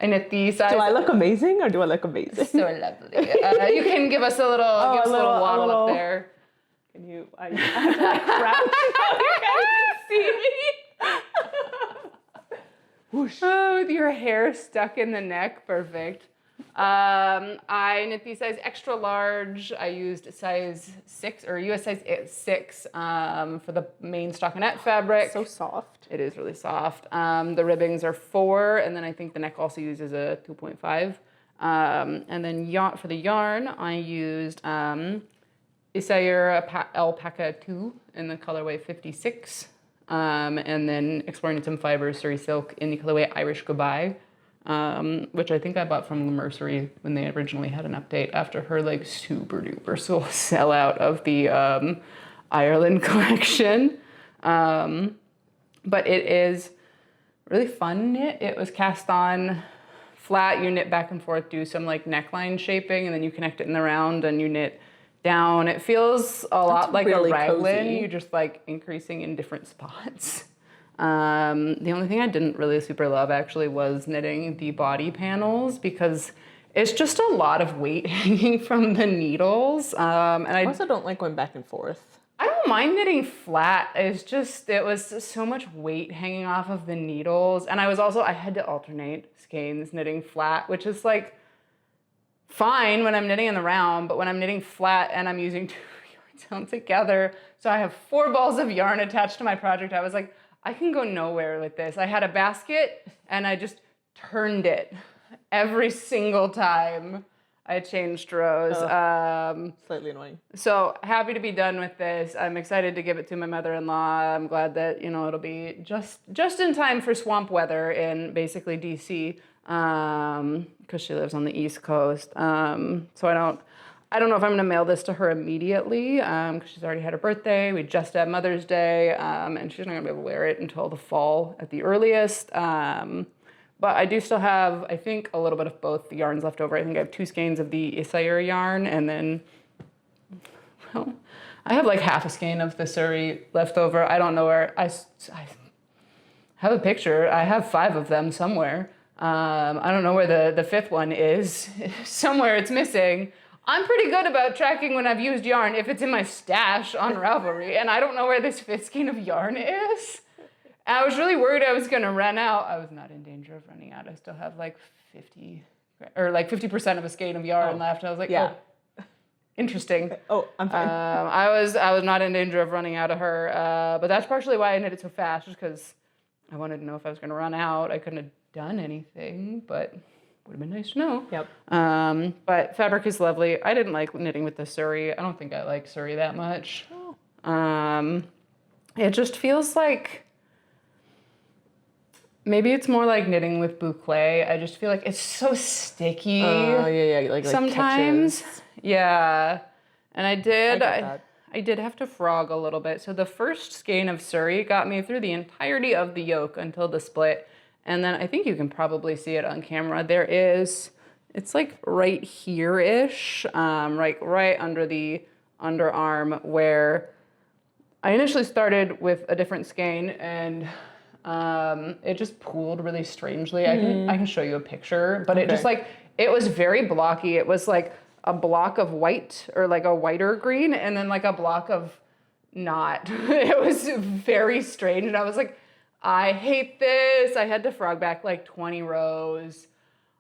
knit the size. Do I look amazing or do I look amazing? So lovely. You can give us a little, waddle up there. Can you? I have to like crouch so you guys can see me. Whoosh. Oh, with your hair stuck in the neck, perfect. I knit the size extra large. I used size 6 or US size 6 for the main stockinette fabric. So soft. It is really soft. The ribbings are 4, and then I think the neck also uses a 2.5. And then for the yarn, I used Isager Alpaca 2 in the colorway 56. And then exploring some fibers, Suri silk in the colorway Irish Goodbye. Which I think I bought from the Mercery when they originally had an update after her like super duper sellout of the Ireland collection. But it is really fun knit. It was cast on flat. You knit back and forth, do some like neckline shaping, and then you connect it in the round and you knit down. It feels a lot like really a raglan. You're just like increasing in different spots. The only thing I didn't really super love actually was knitting the body panels because it's just a lot of weight hanging from the needles. And I also don't like going back and forth. I don't mind knitting flat. It was so much weight hanging off of the needles. And I had to alternate skeins knitting flat, which is like fine when I'm knitting in the round, but when I'm knitting flat and I'm using 2 yarns held together, so I have 4 balls of yarn attached to my project, I was like, I can go nowhere with this. I had a basket and I just turned it every single time I changed rows. Slightly annoying. So happy to be done with this. I'm excited to give it to my mother-in-law. I'm glad that, it'll be just in time for swamp weather in basically DC, because she lives on the East Coast. So I don't know if I'm gonna mail this to her immediately because she's already had her birthday. We just had Mother's Day, and she's not gonna be able to wear it until the fall at the earliest. But I do still have, I think, a little bit of both the yarns left over. I think I have 2 skeins of the Isager yarn, and then, well, I have like half a skein of the Suri left over. I don't know where. I have a picture. I have 5 of them somewhere. I don't know where the 5th one is. Somewhere it's missing. I'm pretty good about tracking when I've used yarn if it's in my stash on Ravelry, and I don't know where this 5th skein of yarn is. And I was really worried I was gonna run out. I was not in danger of running out. I still have like 50% of a skein of yarn left. And I was like, oh, interesting. Oh, I'm fine. I was not in danger of running out of her, but that's partially why I knit it so fast, just because I wanted to know if I was gonna run out. I couldn't have done anything, but would have been nice to know. Yep. But fabric is lovely. I didn't like knitting with the Suri. I don't think I like Suri that much. Oh. It just feels like, maybe it's more like knitting with boucle. I just feel like it's so sticky. Oh, yeah, like sometimes. catches. Yeah. And I did have to frog a little bit. So the first skein of Suri got me through the entirety of the yoke until the split. And then I think you can probably see it on camera. It's like right here-ish, right under the underarm, where I initially started with a different skein, and it just pooled really strangely. I can show you a picture, but it just like, it was very blocky. It was like a block of white, or like a whiter green, and then like a block of not. It was very strange, and I was like, I hate this. I had to frog back like 20 rows.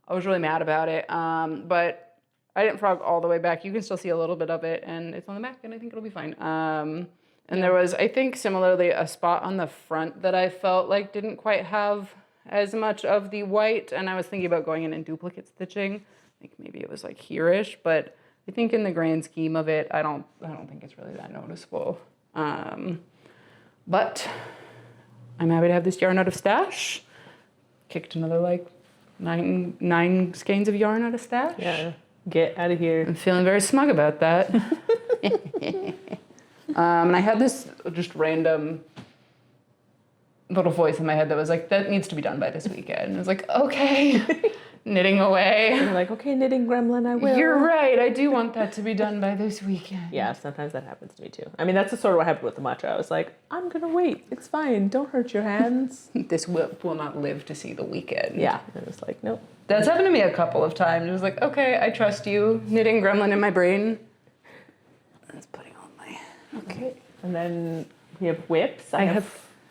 I was really mad about it, but I didn't frog all the way back. You can still see a little bit of it, and it's on the back, and I think it'll be fine. And there was, I think, similarly, a spot on the front that I felt like didn't quite have as much of the white, and I was thinking about going in and duplicate stitching. I think maybe it was like here-ish, but I think in the grand scheme of it, I don't think it's really that noticeable. But I'm happy to have this yarn out of stash. Kicked another like nine skeins of yarn out of stash. Yeah, get out of here. I'm feeling very smug about that. And I had this just random little voice in my head that was like, that needs to be done by this weekend. And I was like, okay, knitting away. You're like, okay, knitting gremlin, I will. You're right, I do want that to be done by this weekend. Yeah, sometimes that happens to me too. I mean, that's sort of what happened with the matcha. I was like, I'm gonna wait. It's fine. Don't hurt your hands. This will not live to see the weekend. Yeah, and it's like, nope. That's happened to me a couple of times. It was like, okay, I trust you. Knitting gremlin in my brain. That's putting on my... Okay. And then we have whips. I have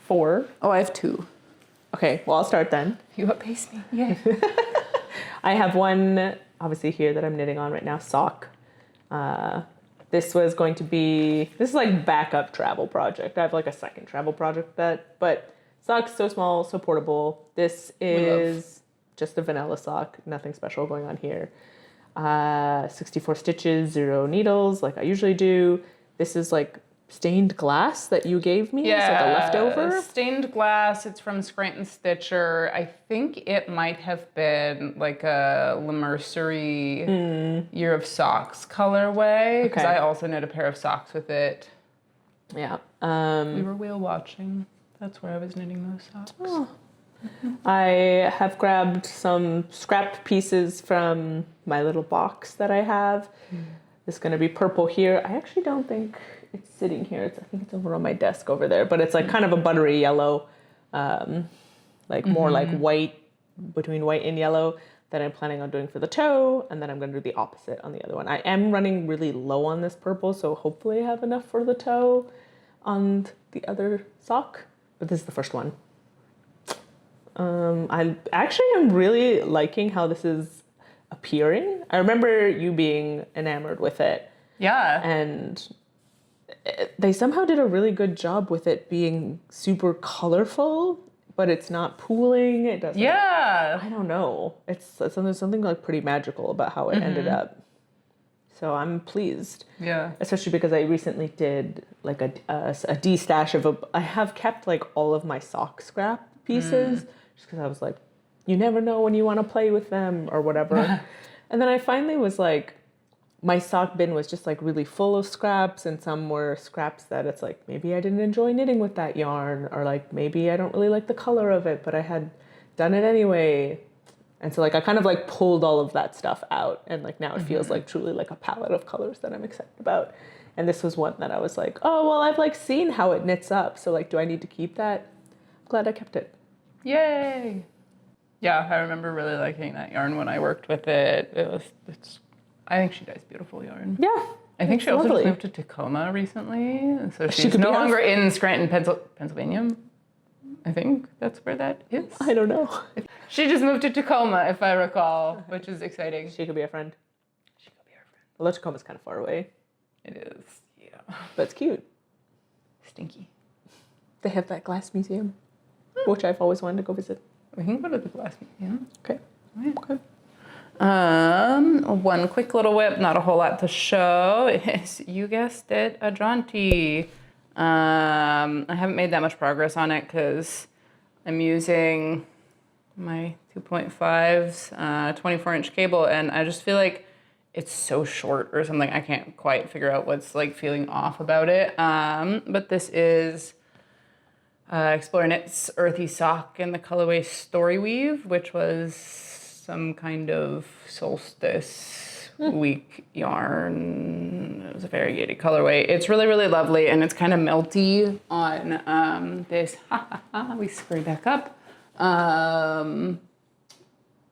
4. Oh, I have 2. Okay, well, I'll start then. You outpace me. Yay. I have one, obviously, here that I'm knitting on right now, sock. This was going to be, this is like backup travel project. I have like a second travel project but sock's so small, so portable. This is just a vanilla sock, nothing special going on here. 64 stitches, 0 needles, like I usually do. This is like stained glass that you gave me. Yeah, it's like a leftover. Stained glass. It's from Scranton Stitcher. I think it might have been like a Le Mercerie Year of Socks colorway, because I also knit a pair of socks with it. Yeah. We were whale watching. That's where I was knitting those socks. Oh. I have grabbed some scrapped pieces from my little box that I have. It's going to be purple here. I actually don't think it's sitting here. I think it's over on my desk over there, but it's like kind of a buttery yellow, like more like white, between white and yellow, that I'm planning on doing for the toe, and then I'm going to do the opposite on the other one. I am running really low on this purple, so hopefully I have enough for the toe on the other sock, but this is the first one. I actually am really liking how this is appearing. I remember you being enamored with it. Yeah. And they somehow did a really good job with it being super colorful, but it's not pooling. It doesn't. Yeah. I don't know. It's something like pretty magical about how it ended up. So I'm pleased. Yeah. Especially because I recently did like a de-stash of I have kept like all of my sock scrap pieces just because I was like, you never know when you want to play with them or whatever. And then I finally was like, my sock bin was just like really full of scraps, and some were scraps that it's like, maybe I didn't enjoy knitting with that yarn, or like maybe I don't really like the color of it, but I had done it anyway. And so like I kind of like pulled all of that stuff out, and like now it feels like truly like a palette of colors that I'm excited about. And this was one that I was like, oh, well, I've like seen how it knits up, so like, do I need to keep that? I'm glad I kept it. Yay! Yeah, I remember really liking that yarn when I worked with it. I think she dyes beautiful yarn. Yeah. I think she also lovely. just moved to Tacoma recently, and so She she's could no be longer in Scranton, Pennsylvania. I think that's where that is. I don't know. She just moved to Tacoma, if I recall, which is exciting. She could be a friend. She could be our friend. Although Tacoma's kind of far away, It is, yeah. but it's cute. Stinky. They have that glass museum, which I've always wanted to go visit. We can go to the glass museum. Okay. Okay. One quick little whip, not a whole lot to show, is, you guessed it, a jaunty. I haven't made that much progress on it because I'm using my 2.5's 24-inch cable, and I just feel like it's so short or something. I can't quite figure out what's like feeling off about it. But this is Explore Knit's Earthy Sock in the colorway Story Weave, which was some kind of solstice week yarn. It was a variegated colorway. It's really, really lovely, and it's kind of melty on this. We spray back up.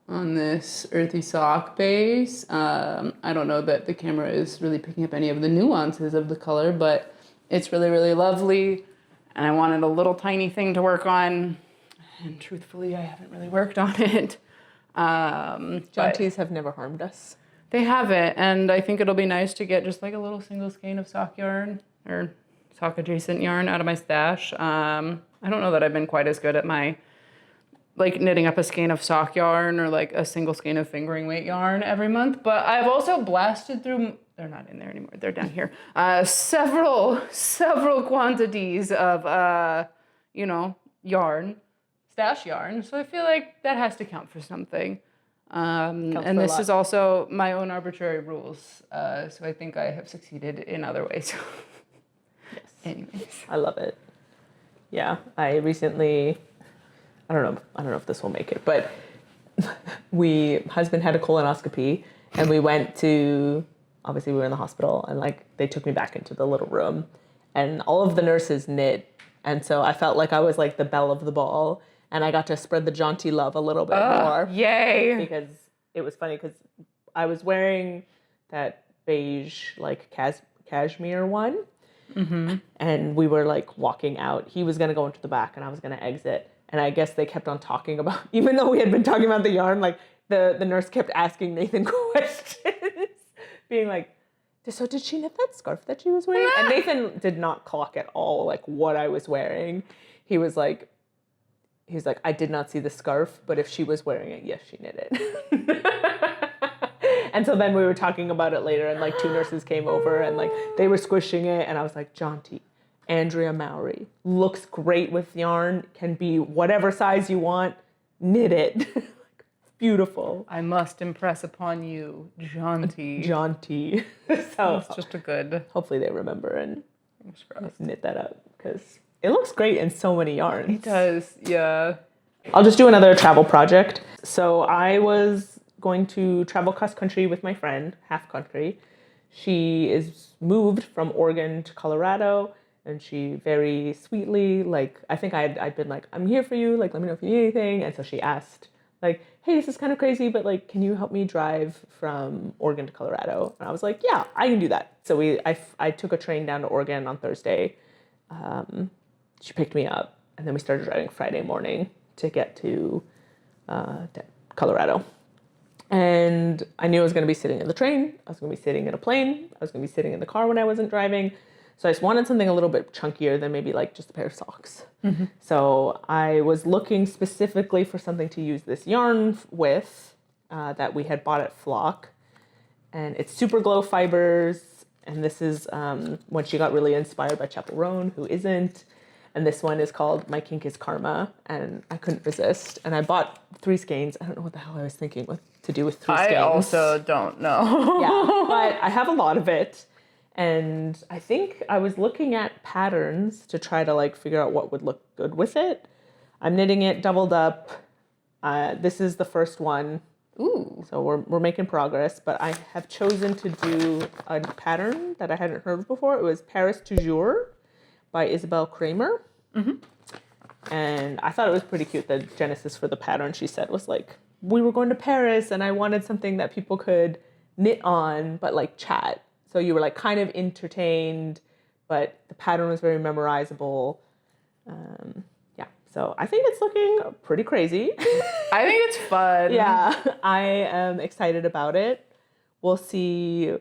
On this earthy sock base. I don't know that the camera is really picking up any of the nuances of the color, but it's really, really lovely. And I wanted a little tiny thing to work on, and truthfully, I haven't really worked on it. Jaunties have never harmed us. They haven't, and I think it'll be nice to get just like a little single skein of sock yarn or sock adjacent yarn out of my stash. I don't know that I've been quite as good at my like knitting up a skein of sock yarn or like a single skein of fingering weight yarn every month, but I've also blasted through, they're not in there anymore, they're down here, several quantities of, yarn, stash yarn, so I feel like that has to count for something. And this is also my own arbitrary rules, so I think I have succeeded in other ways. Yes. Anyways. I love it. Yeah, I recently, I don't know if this will make it, but husband had a colonoscopy, and we went to, obviously we were in the hospital, and like they took me back into the little room, and all of the nurses knit, and so I felt like I was like the belle of the ball, and I got to spread the jaunty love a little bit more. Yay! Because it was funny because I was wearing that beige like cashmere one, and we were like walking out. He was gonna go into the back, and I was gonna exit. And I guess they kept on talking about, even though we had been talking about the yarn, like the nurse kept asking Nathan questions, being like, so did she knit that scarf that she was wearing? And Nathan did not clock at all like what I was wearing. He was like, I did not see the scarf, but if she was wearing it, yes, she knit it. And so then we were talking about it later, and like two nurses came over, and like they were squishing it, and I was like, jaunty. Andrea Mowry looks great with yarn, can be whatever size you want, knit it. Beautiful. I must impress upon you, jaunty. Jaunty. So It's just a good. hopefully they remember and knit that up, because it looks great in so many yarns. It does, yeah. I'll just do another travel project. So I was going to travel cross country with my friend, half country. She is moved from Oregon to Colorado. And she very sweetly, like, I think I'd been like, I'm here for you, like, let me know if you need anything. And so she asked, like, hey, this is kind of crazy, but like, can you help me drive from Oregon to Colorado? And I was like, yeah, I can do that. So I took a train down to Oregon on Thursday. She picked me up, and then we started driving Friday morning to get to Colorado. And I knew I was going to be sitting in the train, I was going to be sitting in a plane, I was going to be sitting in the car when I wasn't driving. So I just wanted something a little bit chunkier than maybe like just a pair of socks. So I was looking specifically for something to use this yarn with that we had bought at Flock. And it's super glow fibers. And this is when she got really inspired by Chapel Roan, who isn't. And this one is called My Kink is Karma. And I couldn't resist. And I bought 3 skeins. I don't know what the hell I was thinking with to do with three I skeins. also don't know. Yeah, but I have a lot of it. And I think I was looking at patterns to try to like figure out what would look good with it. I'm knitting it doubled up. This is the first one. Ooh. So we're making progress, but I have chosen to do a pattern that I hadn't heard of before. It was Paris Toujours by Isabel Kramer. And I thought it was pretty cute. The genesis for the pattern, she said, was like, we were going to Paris and I wanted something that people could knit on, but like chat. So you were like kind of entertained, but the pattern was very memorizable. Yeah, so I think it's looking pretty crazy. I think it's fun. Yeah, I am excited about it. We'll see,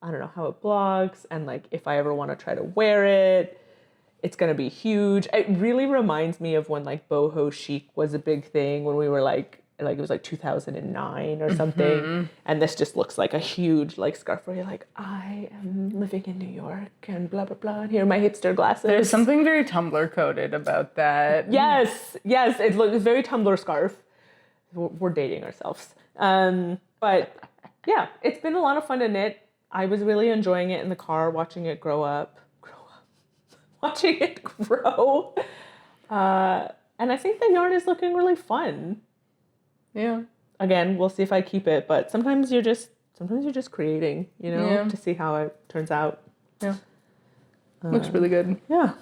I don't know, how it blogs and like if I ever want to try to wear it. It's going to be huge. It really reminds me of when like boho chic was a big thing when we were like it was like 2009 or something. And this just looks like a huge like scarf where you're like, I am living in New York and blah, blah, blah. And here are my hipster glasses. There's something very Tumblr coded about that. Yes. It looks very Tumblr scarf. We're dating ourselves. But yeah, it's been a lot of fun to knit. I was really enjoying it in the car, watching it grow. And I think the yarn is looking really fun. Yeah. Again, we'll see if I keep it, but sometimes you're just creating, to see how it turns out. Yeah. Looks really good. Yeah.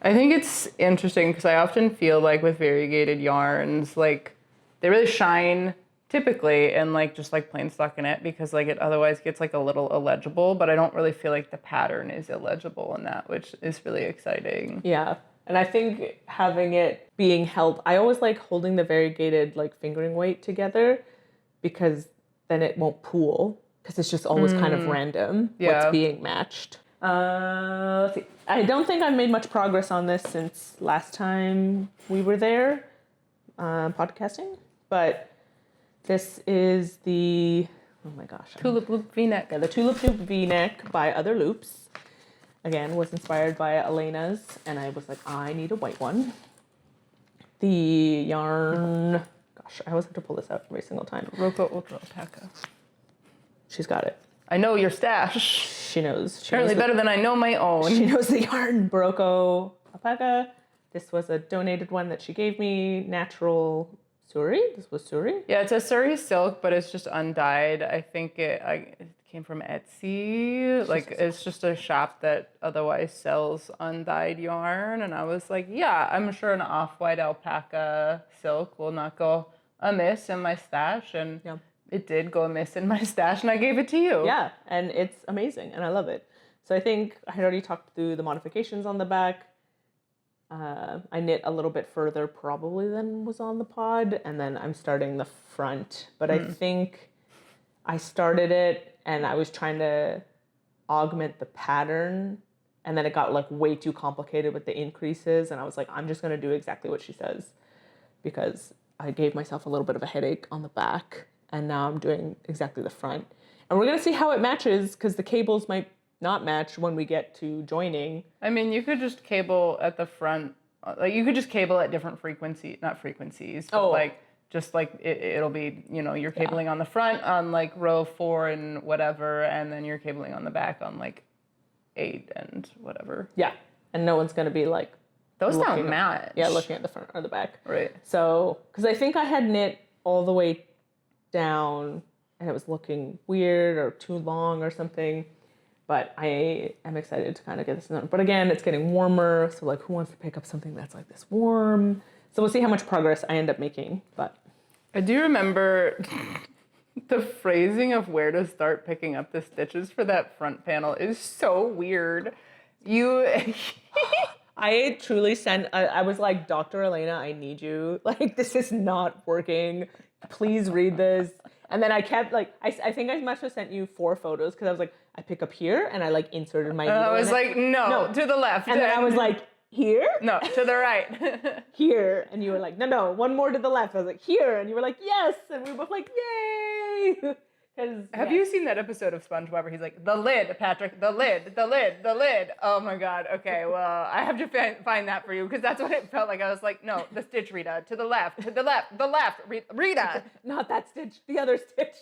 I think it's interesting because I often feel like with variegated yarns, like they really shine typically in like just like plain stockinette because like it otherwise gets like a little illegible, but I don't really feel like the pattern is illegible in that, which is really exciting. Yeah. And I think having it being held, I always like holding the variegated like fingering weight together because then it won't pool because it's just always kind of random what's being matched. Let's see. I don't think I've made much progress on this since last time we were there podcasting, but this is the, oh my gosh. Tulip Loop V-neck. Yeah, the Tulip Loop V-neck by Other Loops. Again, was inspired by Elena's, and I was like, I need a white one. The yarn, gosh, I always have to pull this out every single time. Roco Ultra Alpaca. She's got it. I know your stash. She knows. Apparently better than I know my own. She knows the yarn. Barocco Alpaca. This was a donated one that she gave me. Natural Suri. This was Suri. Yeah, it's a Suri silk, but it's just undyed. I think it came from Etsy. Like, it's just a shop that otherwise sells undyed yarn. And I was like, yeah, I'm sure an off-white alpaca silk will not go amiss in my stash. And it did go amiss in my stash, and I gave it to you. Yeah, and it's amazing, and I love it. So I think I had already talked through the modifications on the back. I knit a little bit further probably than was on the pod, and then I'm starting the front. But I think I started it, and I was trying to augment the pattern, and then it got like way too complicated with the increases, and I was like, I'm just going to do exactly what she says, because I gave myself a little bit of a headache on the back, and now I'm doing exactly the front. And we're going to see how it matches, because the cables might not match when we get to joining. I mean, you could just cable at the front, like you could just cable at different not frequencies, but like just like it'll be, you're cabling on the front on like row 4 and whatever, and then you're cabling on the back on like 8 and whatever. Yeah, and no one's going to be like, those don't match. Yeah, looking at the front or the back. Right. So, because I think I had knit all the way down and it was looking weird or too long or something. But I am excited to kind of get this done. But again, it's getting warmer. So like, who wants to pick up something that's like this warm? So we'll see how much progress I end up making. But I do remember the phrasing of where to start picking up the stitches for that front panel is so weird. I truly I was like, Dr. Elena, I need you. Like, this is not working. Please read this. And then I kept like, I think I must have sent you 4 photos because I was like, I pick up here and I like inserted my needle. I was like, no, to the left. And then I was like, here? No, to the right. Here. And you were like, no, one more to the left. I was like, here. And you were like, yes. And we were both like, yay. Have you seen that episode of SpongeBob where he's like, the lid, Patrick, the lid, the lid, the lid. Oh my God. Okay, well, I have to find that for you because that's what it felt like. I was like, no, the stitch, Rita, to the left, Rita. Not that stitch, the other stitch.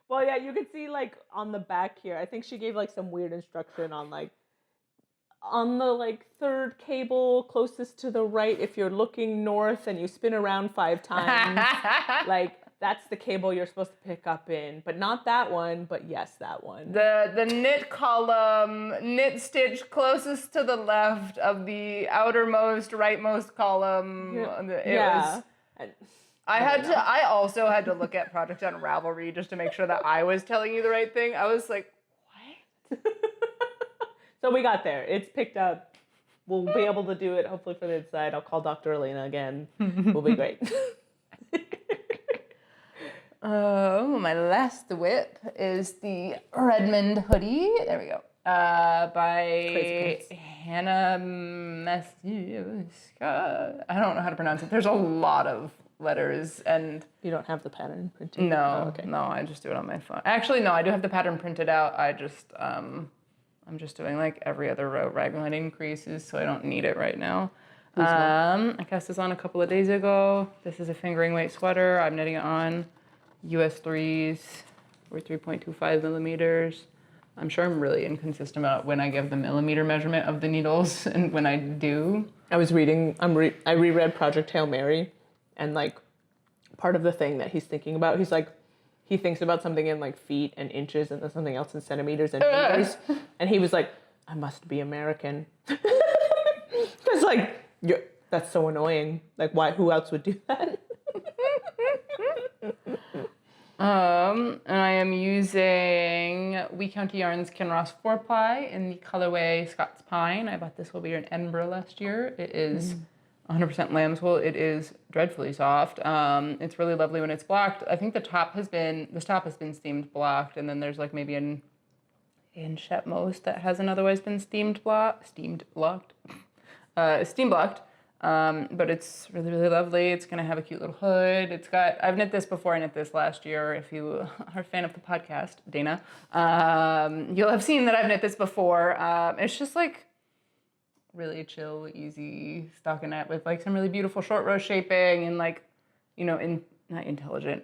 Well, yeah, you can see like on the back here. I think she gave like some weird instruction on the like third cable closest to the right. If you're looking north and you spin around 5 times, like that's the cable you're supposed to pick up in, but not that one, but yes, that one. The knit column, knit stitch closest to the left of the outermost, rightmost column. Yeah. I also had to look at Project Unravelry just to make sure that I was telling you the right thing. I was like, what? So we got there. It's picked up. We'll be able to do it hopefully for the inside. I'll call Dr. Elena again. We'll be great. My last whip is the Redmond hoodie. There we go. By Hannah Masuska. I don't know how to pronounce it. There's a lot of letters and... You don't have the pattern printed? No, oh, okay. No, I just do it on my phone. Actually, no, I do have the pattern printed out. I just, I'm just doing like every other row raglan increases, so I don't need it right now. I cast this on a couple of days ago. This is a fingering weight sweater. I'm knitting it on US 3s or 3.25 millimeters. I'm sure I'm really inconsistent about when I give the millimeter measurement of the needles and when I do. I was reading, I reread Project Hail Mary, and like part of the thing that he's thinking about, he's like, he thinks about something in like feet and inches and then something else in centimeters and meters. And he was like, I must be American. Because like, that's so annoying. Like why, who else would do that? And I am using We County Yarns Kinross 4-ply in the colorway Scots Pine. I bought this will be an Edinburgh last year. It is 100% lamb's wool. It is dreadfully soft. It's really lovely when it's blocked. I think this top has been steamed blocked, and then there's like maybe an inch at most that hasn't otherwise been steam blocked. But it's really, really lovely. It's gonna have a cute little hood. I've knit this before. I knit this last year. If you are a fan of the podcast, Dana, you'll have seen that I've knit this before. It's just like really chill, easy stockinette with like some really beautiful short row shaping and like, you know, not intelligent.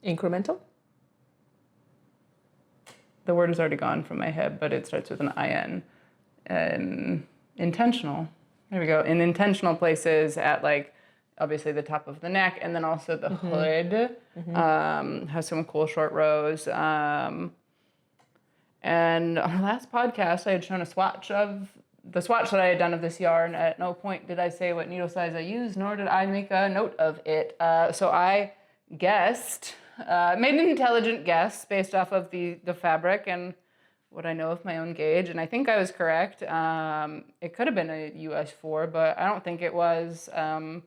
Incremental? The word is already gone from my head, but it starts with an IN. Intentional. There we go. In intentional places at like obviously the top of the neck, and then also the hood has some cool short rows. And on our last podcast, I had shown a swatch of the swatch that I had done of this yarn. At no point did I say what needle size I used, nor did I make a note of it. So I guessed, made an intelligent guess based off of the fabric and what I know of my own gauge, and I think I was correct. It could have been a US 4, but I don't think it was. And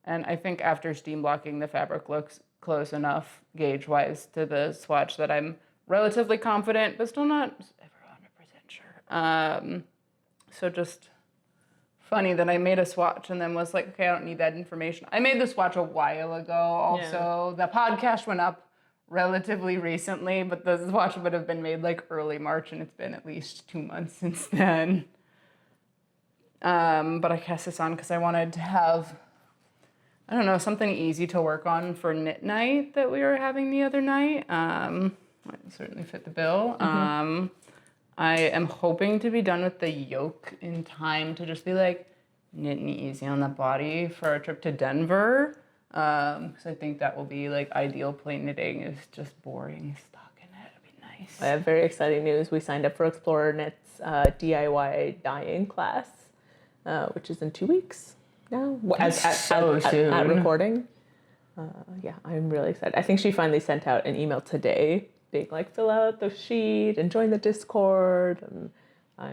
I think after steam blocking, the fabric looks close enough gauge-wise to the swatch that I'm relatively confident, but still not ever 100% sure. So just funny that I made a swatch and then was like, okay, I don't need that information. I made the swatch a while ago also. Yeah. The podcast went up relatively recently, but the swatch would have been made like early March, and it's been at least 2 months since then. But I cast this on because I wanted to have, I don't know, something easy to work on for knit night that we were having the other night. It certainly fit the bill. I am hoping to be done with the yoke in time to just be like knitting easy on the body for our trip to Denver. Because I think that will be like ideal. Plain knitting is just boring stockinette. It'd be nice. I have very exciting news. We signed up for Explorer Knit's DIY dyeing class, which is in 2 weeks now. At recording. Yeah, I'm really excited. I think she finally sent out an email today being like, fill out the sheet and join the Discord. And I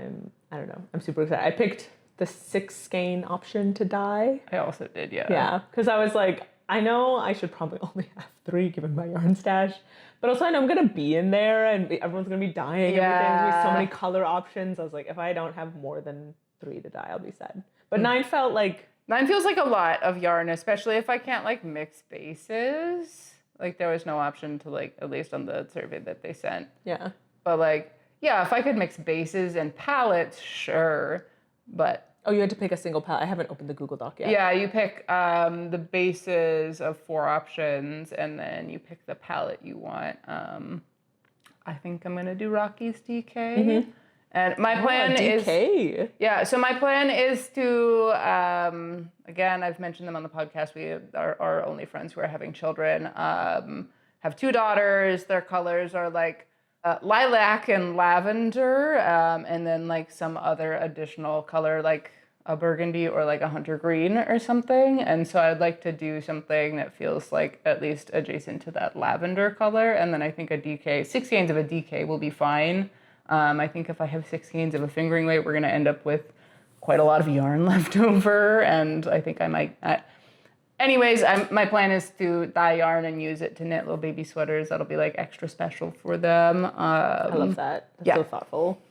don't know, I'm super excited. I picked the 6 skein option to dye. I also did, yeah. Yeah, because I was like, I know I should probably only have 3 given my yarn stash, but also I know I'm going to be in there and everyone's going to be dyeing everything. There's going to be so many color options. I was like, if I don't have more than 3 to dye, I'll be sad. But 9 felt like... 9 feels like a lot of yarn, especially if I can't like mix bases. Like there was no option to like, at least on the survey that they sent. Yeah. But like, yeah, if I could mix bases and palettes, sure. But Oh, you had to pick a single palette. I haven't opened the Google Doc yet. yeah, you pick the bases of 4 options, and then you pick the palette you want. I think I'm gonna do Rocky's DK. And my plan is DK. Yeah, so my plan is to again, I've mentioned them on the podcast. We are only friends who are having children. Have 2 daughters. Their colors are like lilac and lavender, and then like some other additional color like a burgundy or like a hunter green or something. And so I'd like to do something that feels like at least adjacent to that lavender color. And then I think a DK, 6 skeins of a DK will be fine. I think if I have 6 skeins of a fingering weight, we're going to end up with quite a lot of yarn left over. And I think I might... Anyways, my plan is to dye yarn and use it to knit little baby sweaters. That'll be like extra special for them. I love that. That's so thoughtful.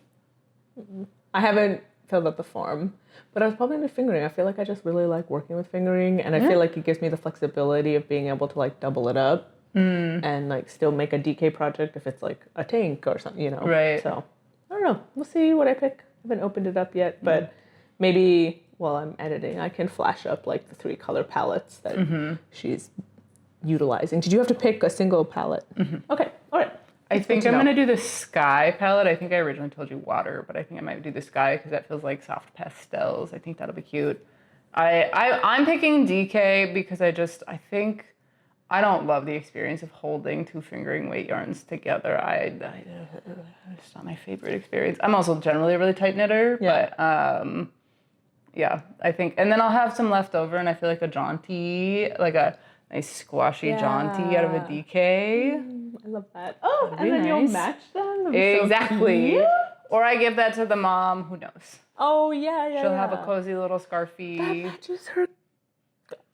I haven't filled out the form, but I was probably into fingering. I feel like I just really like working with fingering, and I feel like it gives me the flexibility of being able to like double it up and like still make a DK project if it's like a tank or something, you know? Right. So I don't know. We'll see what I pick. I haven't opened it up yet, but maybe while I'm editing, I can flash up like the 3 color palettes that she's utilizing. Did you have to pick a single palette? Okay. All right. I think I'm going to do the sky palette. I think I originally told you water, but I think I might do the sky because that feels like soft pastels. I think that'll be cute. I'm picking DK because I think I don't love the experience of holding 2 fingering weight yarns together. It's not my favorite experience. I'm also generally a really tight knitter, but yeah, I think, and then I'll have some left over, and I feel like a jaunty, like a nice squashy jaunty out of a DK. I love that. Oh, and then you'll match them? Exactly. So or I give that to the mom, who knows? Oh, yeah. She'll have a cozy little scarfie. That matches her.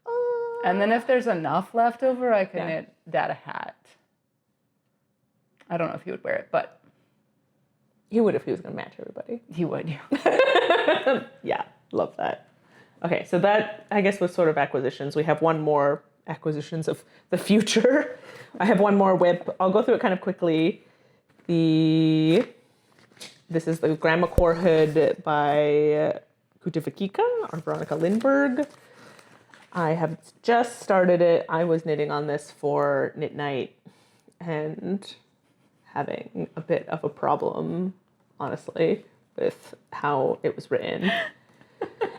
Oh. And then if there's enough left over, I can knit Dad a hat. I don't know if he would wear it, but... He would if he was going to match everybody. He would, yeah. Yeah, love that. Okay, so that, I guess, was sort of acquisitions. We have one more acquisitions of the future. I have one more whip. I'll go through it kind of quickly. This is the Grandmacore Hood by Kutivakika or Veronica Lindberg. I have just started it. I was knitting on this for Knit Night and having a bit of a problem, honestly, with how it was written.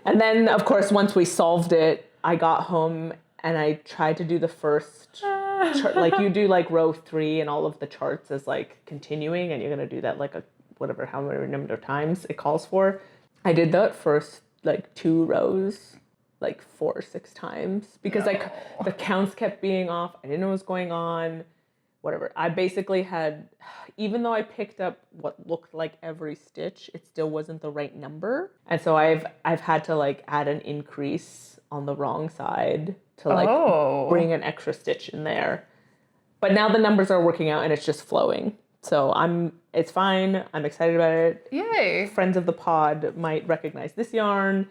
And then, of course, once we solved it, I got home and I tried to do the first chart. Like, you do like row 3 and all of the charts as like continuing, and you're going to do that like how many number of times it calls for. I did that first like 2 rows like 4 or 6 times because like the counts kept being off. I didn't know what was going on. Whatever. I basically had, even though I picked up what looked like every stitch, it still wasn't the right number. And so I've had to like add an increase on the wrong side to like bring an extra stitch in there. But now the numbers are working out and it's just flowing. So it's fine. I'm excited about it. Yay. Friends of the pod might recognize this yarn.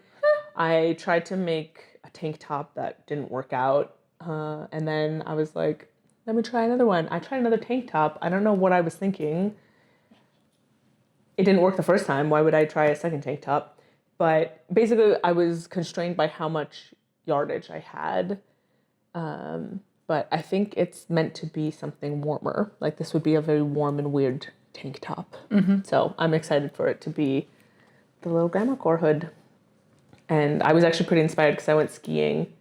I tried to make a tank top that didn't work out. And then I was like, let me try another one. I tried another tank top. I don't know what I was thinking. It didn't work the first time. Why would I try a second tank top? But basically, I was constrained by how much yardage I had. But I think it's meant to be something warmer. Like, this would be a very warm and weird tank top. So I'm excited for it to be the little Grandmacore Hood. And I was actually pretty inspired because I went skiing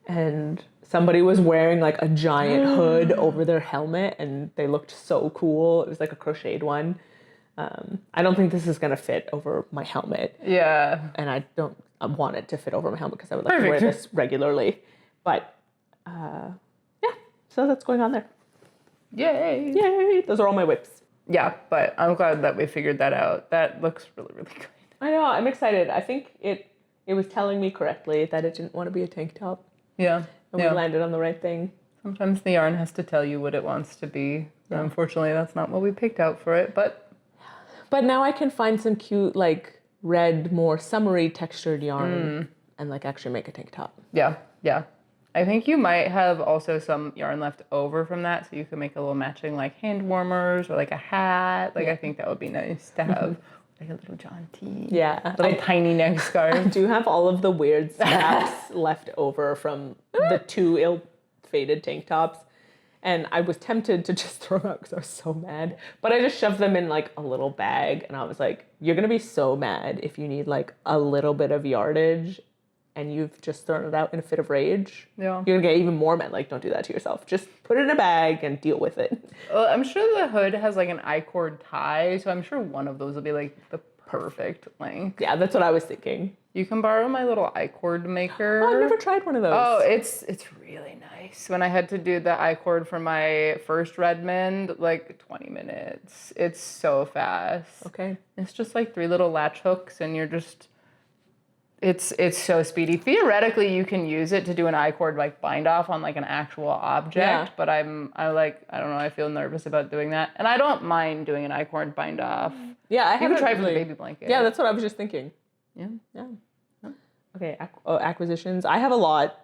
and somebody was wearing like a giant hood over their helmet and they looked so cool. It was like a crocheted one. I don't think this is going to fit over my helmet. Yeah. And I don't want it to fit over my helmet because I would like to wear this regularly. But yeah, so that's going on there. Yay. Yay. Those are all my whips. Yeah, but I'm glad that we figured that out. That looks really, really good. I know. I'm excited. I think it was telling me correctly that it didn't want to be a tank top. Yeah. And we landed on the right thing. Sometimes the yarn has to tell you what it wants to be. Yeah. Unfortunately, that's not what we picked out for it, but now I can find some cute, like, red, more summery textured yarn and, like, actually make a tank top. Yeah, yeah. I think you might have also some yarn left over from that, so you could make a little matching like hand warmers or like a hat. Like I think that would be nice to have like a little jaunty, little tiny neck scarf. I do have all of the weird snaps left over from the 2 ill-fated tank tops. And I was tempted to just throw them out because I was so mad. But I just shoved them in like a little bag. And I was like, you're going to be so mad if you need like a little bit of yardage and you've just thrown it out in a fit of rage. Yeah. You're going to get even more mad. Like, don't do that to yourself. Just put it in a bag and deal with it. Well, I'm sure the hood has like an I-cord tie. So I'm sure one of those will be like the perfect length. Yeah, that's what I was thinking. You can borrow my little I-cord maker. Oh, I've never tried one of those. Oh, it's really nice. When I had to do the I-cord for my first Redmond, like 20 minutes. It's so fast. Okay. It's just like 3 little latch hooks and you're just, it's so speedy. Theoretically, you can use it to do an I-cord like bind off on like an actual object, but I don't know, I feel nervous about doing that. And I don't mind doing an I-cord bind off. Yeah, I haven't tried for really... the baby blanket. Yeah, that's what I was just thinking. Yeah. Okay, acquisitions. I have a lot.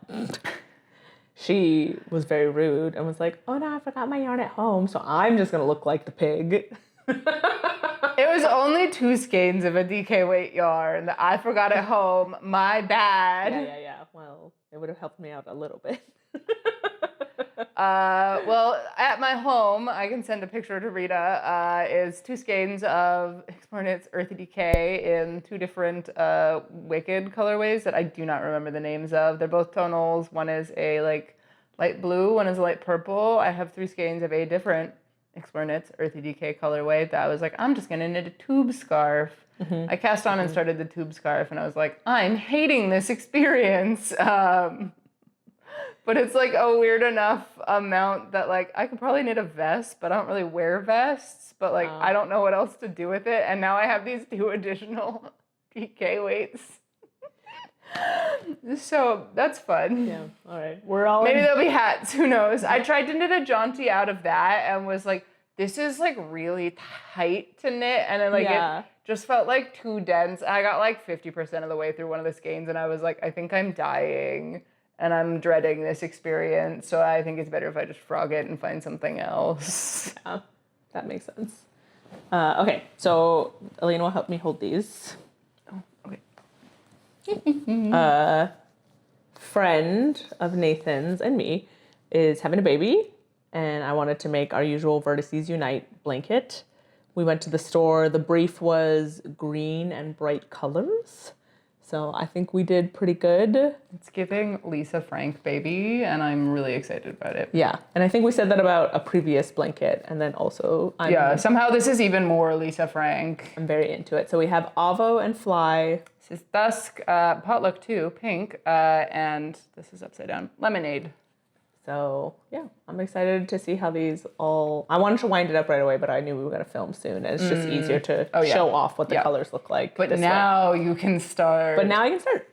She was very rude and was like, oh no, I forgot my yarn at home, so I'm just going to look like the pig. It was only 2 skeins of a DK weight yarn that I forgot at home. My bad. Yeah. Well, it would have helped me out a little bit. Well, at my home, I can send a picture to Rita, is 2 skeins of Explore Knit's Earthy Decay in 2 different Wicked colorways that I do not remember the names of. They're both tonals. One is a like light blue, one is a light purple. I have 3 skeins of a different Explore Knit's Earthy Decay colorway that I was like, I'm just going to knit a tube scarf. I cast on and started the tube scarf, and I was like, I'm hating this experience. But it's like a weird enough amount that like I could probably knit a vest, but I don't really wear vests. But like I don't know what else to do with it. And now I have these 2 additional DK weights. So that's fun. Yeah, all right. We're all Maybe there'll be hats, who knows? I tried to knit a jaunty out of that and was like, this is like really tight to knit. And then like it just felt like too dense. I got like 50% of the way through one of the skeins and I was like, I think I'm dying. And I'm dreading this experience, so I think it's better if I just frog it and find something else. Yeah, that makes sense. Okay, so Elena will help me hold these. Oh, okay. Friend of Nathan's and me is having a baby, and I wanted to make our usual Vertices Unite blanket. We went to the store. The brief was green and bright colors. So I think we did pretty good. It's giving Lisa Frank baby, and I'm really excited about it. Yeah, and I think we said that about a previous blanket, and then also somehow this is even more Lisa Frank. I'm very into it. So we have Avo and Fly. This is Dusk, Potluck 2, pink, and this is upside down, Lemonade. So yeah, I'm excited to see how these all... I wanted to wind it up right away, but I knew we were going to film soon, and it's just easier to show off what the colors look like. But now you can start. But now I can start.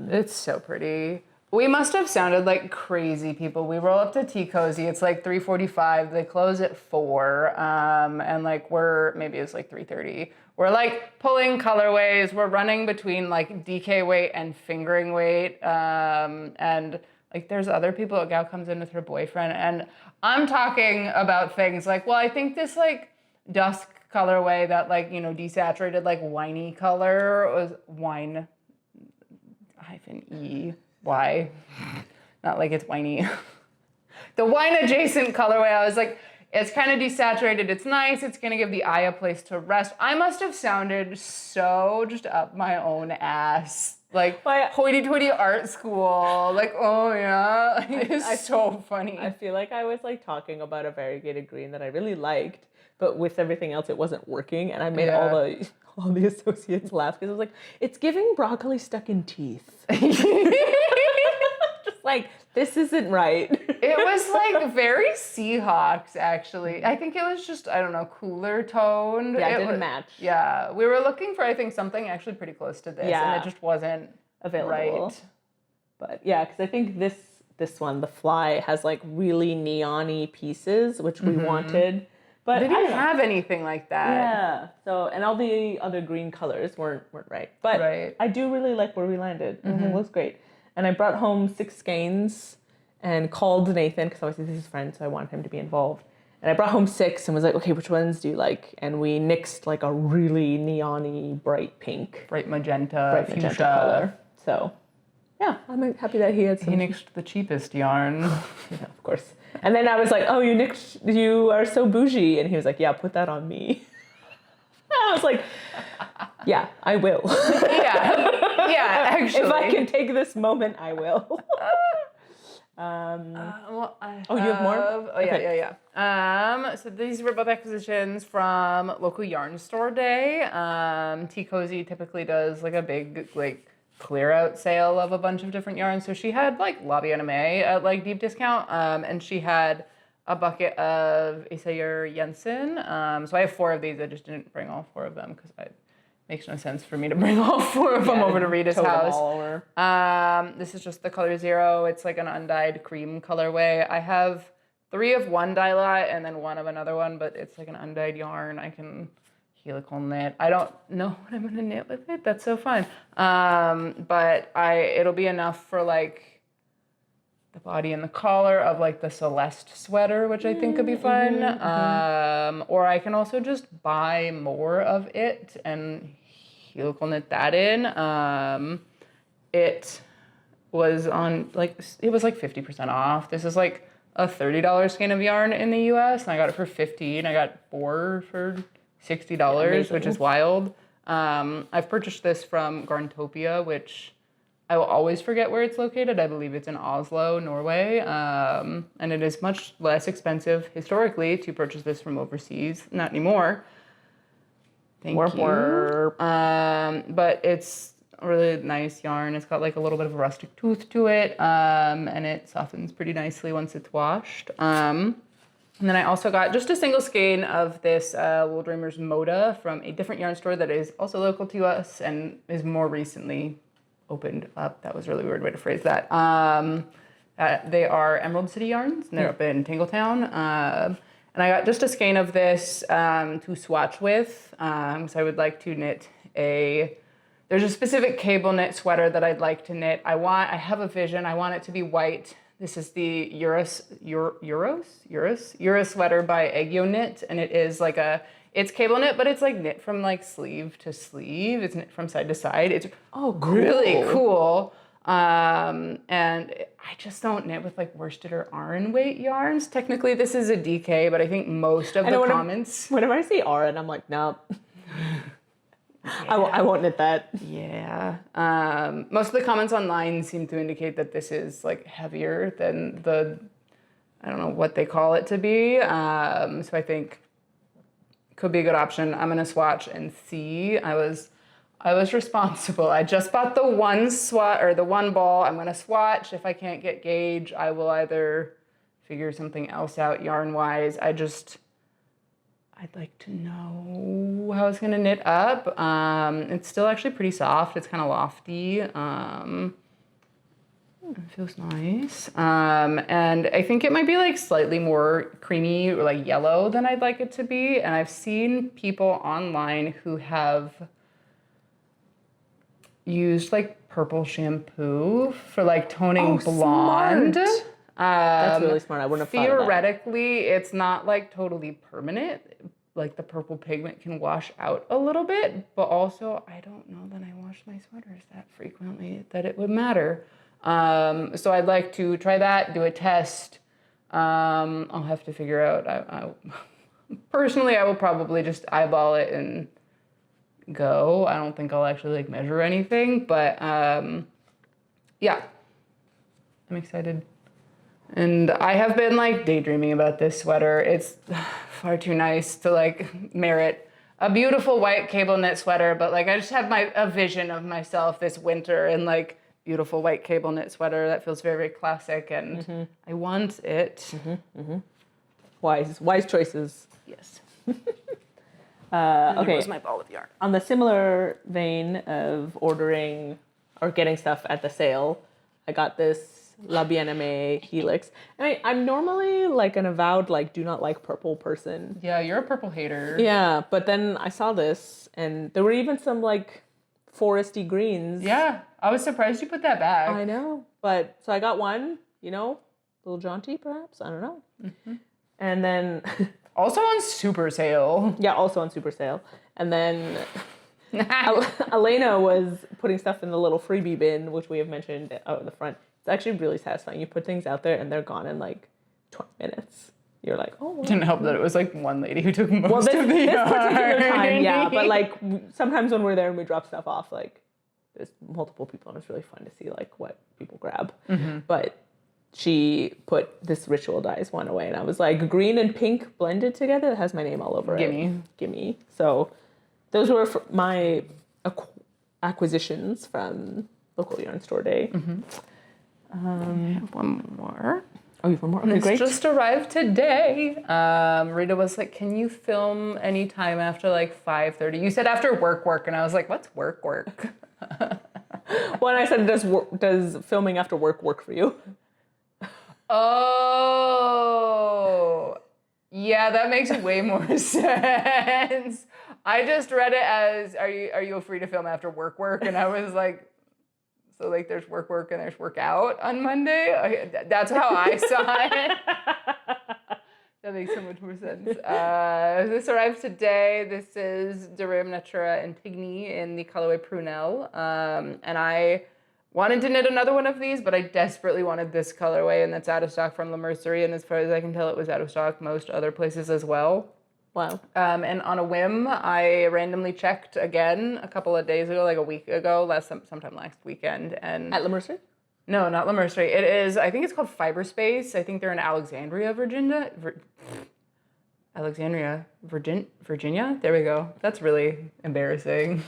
It's so pretty. We must have sounded like crazy people. We roll up to Tea Cozy. It's like 3:45. They close at 4. And like maybe it's like 3:30. We're like pulling colorways. We're running between like DK weight and fingering weight. And like there's other people. A gal comes in with her boyfriend, and I'm talking about things like, well, I think this like dusk colorway that like, you know, desaturated like winey color was wine -E-Y. Not like it's whiny. The wine adjacent colorway, I was like, it's kind of desaturated. It's nice. It's going to give the eye a place to rest. I must have sounded so just up my own ass. Like hoity-toity art school. Like, oh yeah. It's so funny. I feel like I was like talking about a variegated green that I really liked, but with everything else it wasn't working, and I made all the associates laugh because I was like, it's giving broccoli stuck in teeth. Just like, this isn't right. It was like very Seahawks, actually. I think it was just, I don't know, cooler toned. Yeah, it didn't match. Yeah, we were looking for, I think, something actually pretty close to this, and it just wasn't available. Right. But yeah, because I think this one, the Fly, has like really neon-y pieces, which we wanted. But they didn't have anything like that. Yeah. So, and all the other green colors weren't right. But I do really like where we landed. It looks great. And I brought home 6 skeins and called Nathan, because obviously this is his friend, so I wanted him to be involved. And I brought home 6 and was like, okay, which ones do you like? And we nixed like a really neon-y bright pink. Bright magenta, fuchsia color. So, yeah, I'm happy that he had some. He nixed the cheapest yarn. Yeah, of course. And then I was like, oh, you are so bougie. And he was like, yeah, put that on me. I was like, yeah, I will. Yeah, actually. If I can take this moment, I will. You have more? Oh, okay. Yeah. So these were both acquisitions from local yarn store day. Tea Cozy typically does like a big like clear out sale of a bunch of different yarns. So she had like Lobby Anime at like deep discount. And she had a bucket of Isager Jensen. So I have 4 of these. I just didn't bring all 4 of them because it makes no sense for me to bring all 4 of them over to Rita's house. All over. This is just the color 0. It's like an undyed cream colorway. I have 3 of one dye lot and then 1 of another one, but it's like an undyed yarn. I can helical knit. I don't know what I'm gonna knit with it. That's so fun. But it'll be enough for like the body and the collar of like the Celeste sweater, which I think could be fun. Or I can also just buy more of it and helical knit that in. It was on like, it was like 50% off. This is like a $30 skein of yarn in the US and I got it for $50 and I got 4 for $60, which is wild. I've purchased this from Garntopia, which I will always forget where it's located. I believe it's in Oslo, Norway. And it is much less expensive historically to purchase this from overseas. Not anymore. Thank you. But it's a really nice yarn. It's got like a little bit of a rustic tooth to it. And it softens pretty nicely once it's washed. And then I also got just a single skein of this Wool Dreamers Moda from a different yarn store that is also local to us and is more recently opened up. That was a really weird way to phrase that. They are Emerald City yarns, and they're up in Tingletown. And I got just a skein of this to swatch with. So I would like to knit there's a specific cable knit sweater that I'd like to knit. I have a vision. I want it to be white. This is the Eurus sweater by Eggio Knit, and it is like it's cable knit, but it's like knit from like sleeve to sleeve. It's knit from side to side. It's really cool. And I just don't knit with like worsted or Aran weight yarns. Technically, this is a DK, but I think most of the comments. Whenever I see Aran, I'm like, no. Yeah. I won't knit that. Yeah. Most of the comments online seem to indicate that this is like heavier than I don't know what they call it to be. So I think it could be a good option. I'm gonna swatch and see. I was responsible. I just bought the one ball. I'm gonna swatch. If I can't get gauge, I will either figure something else out yarn-wise. I'd like to know how it's gonna knit up. It's still actually pretty soft. It's kind of lofty. It feels nice. And I think it might be like slightly more creamy or like yellow than I'd like it to be. And I've seen people online who have used like purple shampoo for like toning blonde. Smart. That's really smart. I wouldn't have thought of that. Theoretically, it's not like totally permanent. Like the purple pigment can wash out a little bit, but also I don't know that I wash my sweaters that frequently that it would matter. So I'd like to try that, do a test. I'll have to figure out. Personally, I will probably just eyeball it and go. I don't think I'll actually like measure anything, but yeah, I'm excited. And I have been like daydreaming about this sweater. It's far too nice to like merit a beautiful white cable knit sweater, but like I just have a vision of myself this winter in like beautiful white cable knit sweater that feels very, very classic, and I want it. Wise choices. Yes. Okay. Here's my ball of yarn. On the similar vein of ordering or getting stuff at the sale, I got this La Bien-Aimée Helix. And I'm normally like an avowed like do not like purple person. Yeah, you're a purple hater. Yeah, but then I saw this and there were even some like foresty greens. Yeah, I was surprised you put that back. I know. But, so I got one, you know, a little jaunty perhaps, I don't know. And then... Also on super sale. Yeah, also on super sale. And then Elena was putting stuff in the little freebie bin, which we have mentioned out in the front. It's actually really satisfying. You put things out there and they're gone in like 20 minutes. You're like, oh. Didn't help that it was like one lady who took most Well, this of the particular time, yeah. But like sometimes when we're there and we drop stuff off, like there's multiple people and it's really fun to see like what people grab. But she put this Ritual Dyes one away and I was like, green and pink blended together. It has my name all over it. Gimme. So those were my acquisitions from local yarn store day. I have one more. Oh, you have one more? Okay, It's great. just arrived today. Rita was like, can you film anytime after like 5:30? You said after work, and I was like, what's work? Well, and I said, does filming after work for you? Oh, yeah, that makes way more sense. I just read it as, are you free to film after work? And I was like, so like there's work and there's workout on Monday? That's how I saw it. That makes so much more sense. This arrived today. This is Rerum Natura Antigone in the colorway Prunelle. And I wanted to knit another one of these, but I desperately wanted this colorway, and that's out of stock from La Mercerie. And as far as I can tell, it was out of stock most other places as well. Wow. And on a whim, I randomly checked again a couple of days ago, like a week ago, sometime last weekend. And At La Mercerie? No, not La Mercerie. It is, I think it's called Fiberspace. I think they're in Alexandria, Virginia. Virginia? There we go. That's really embarrassing.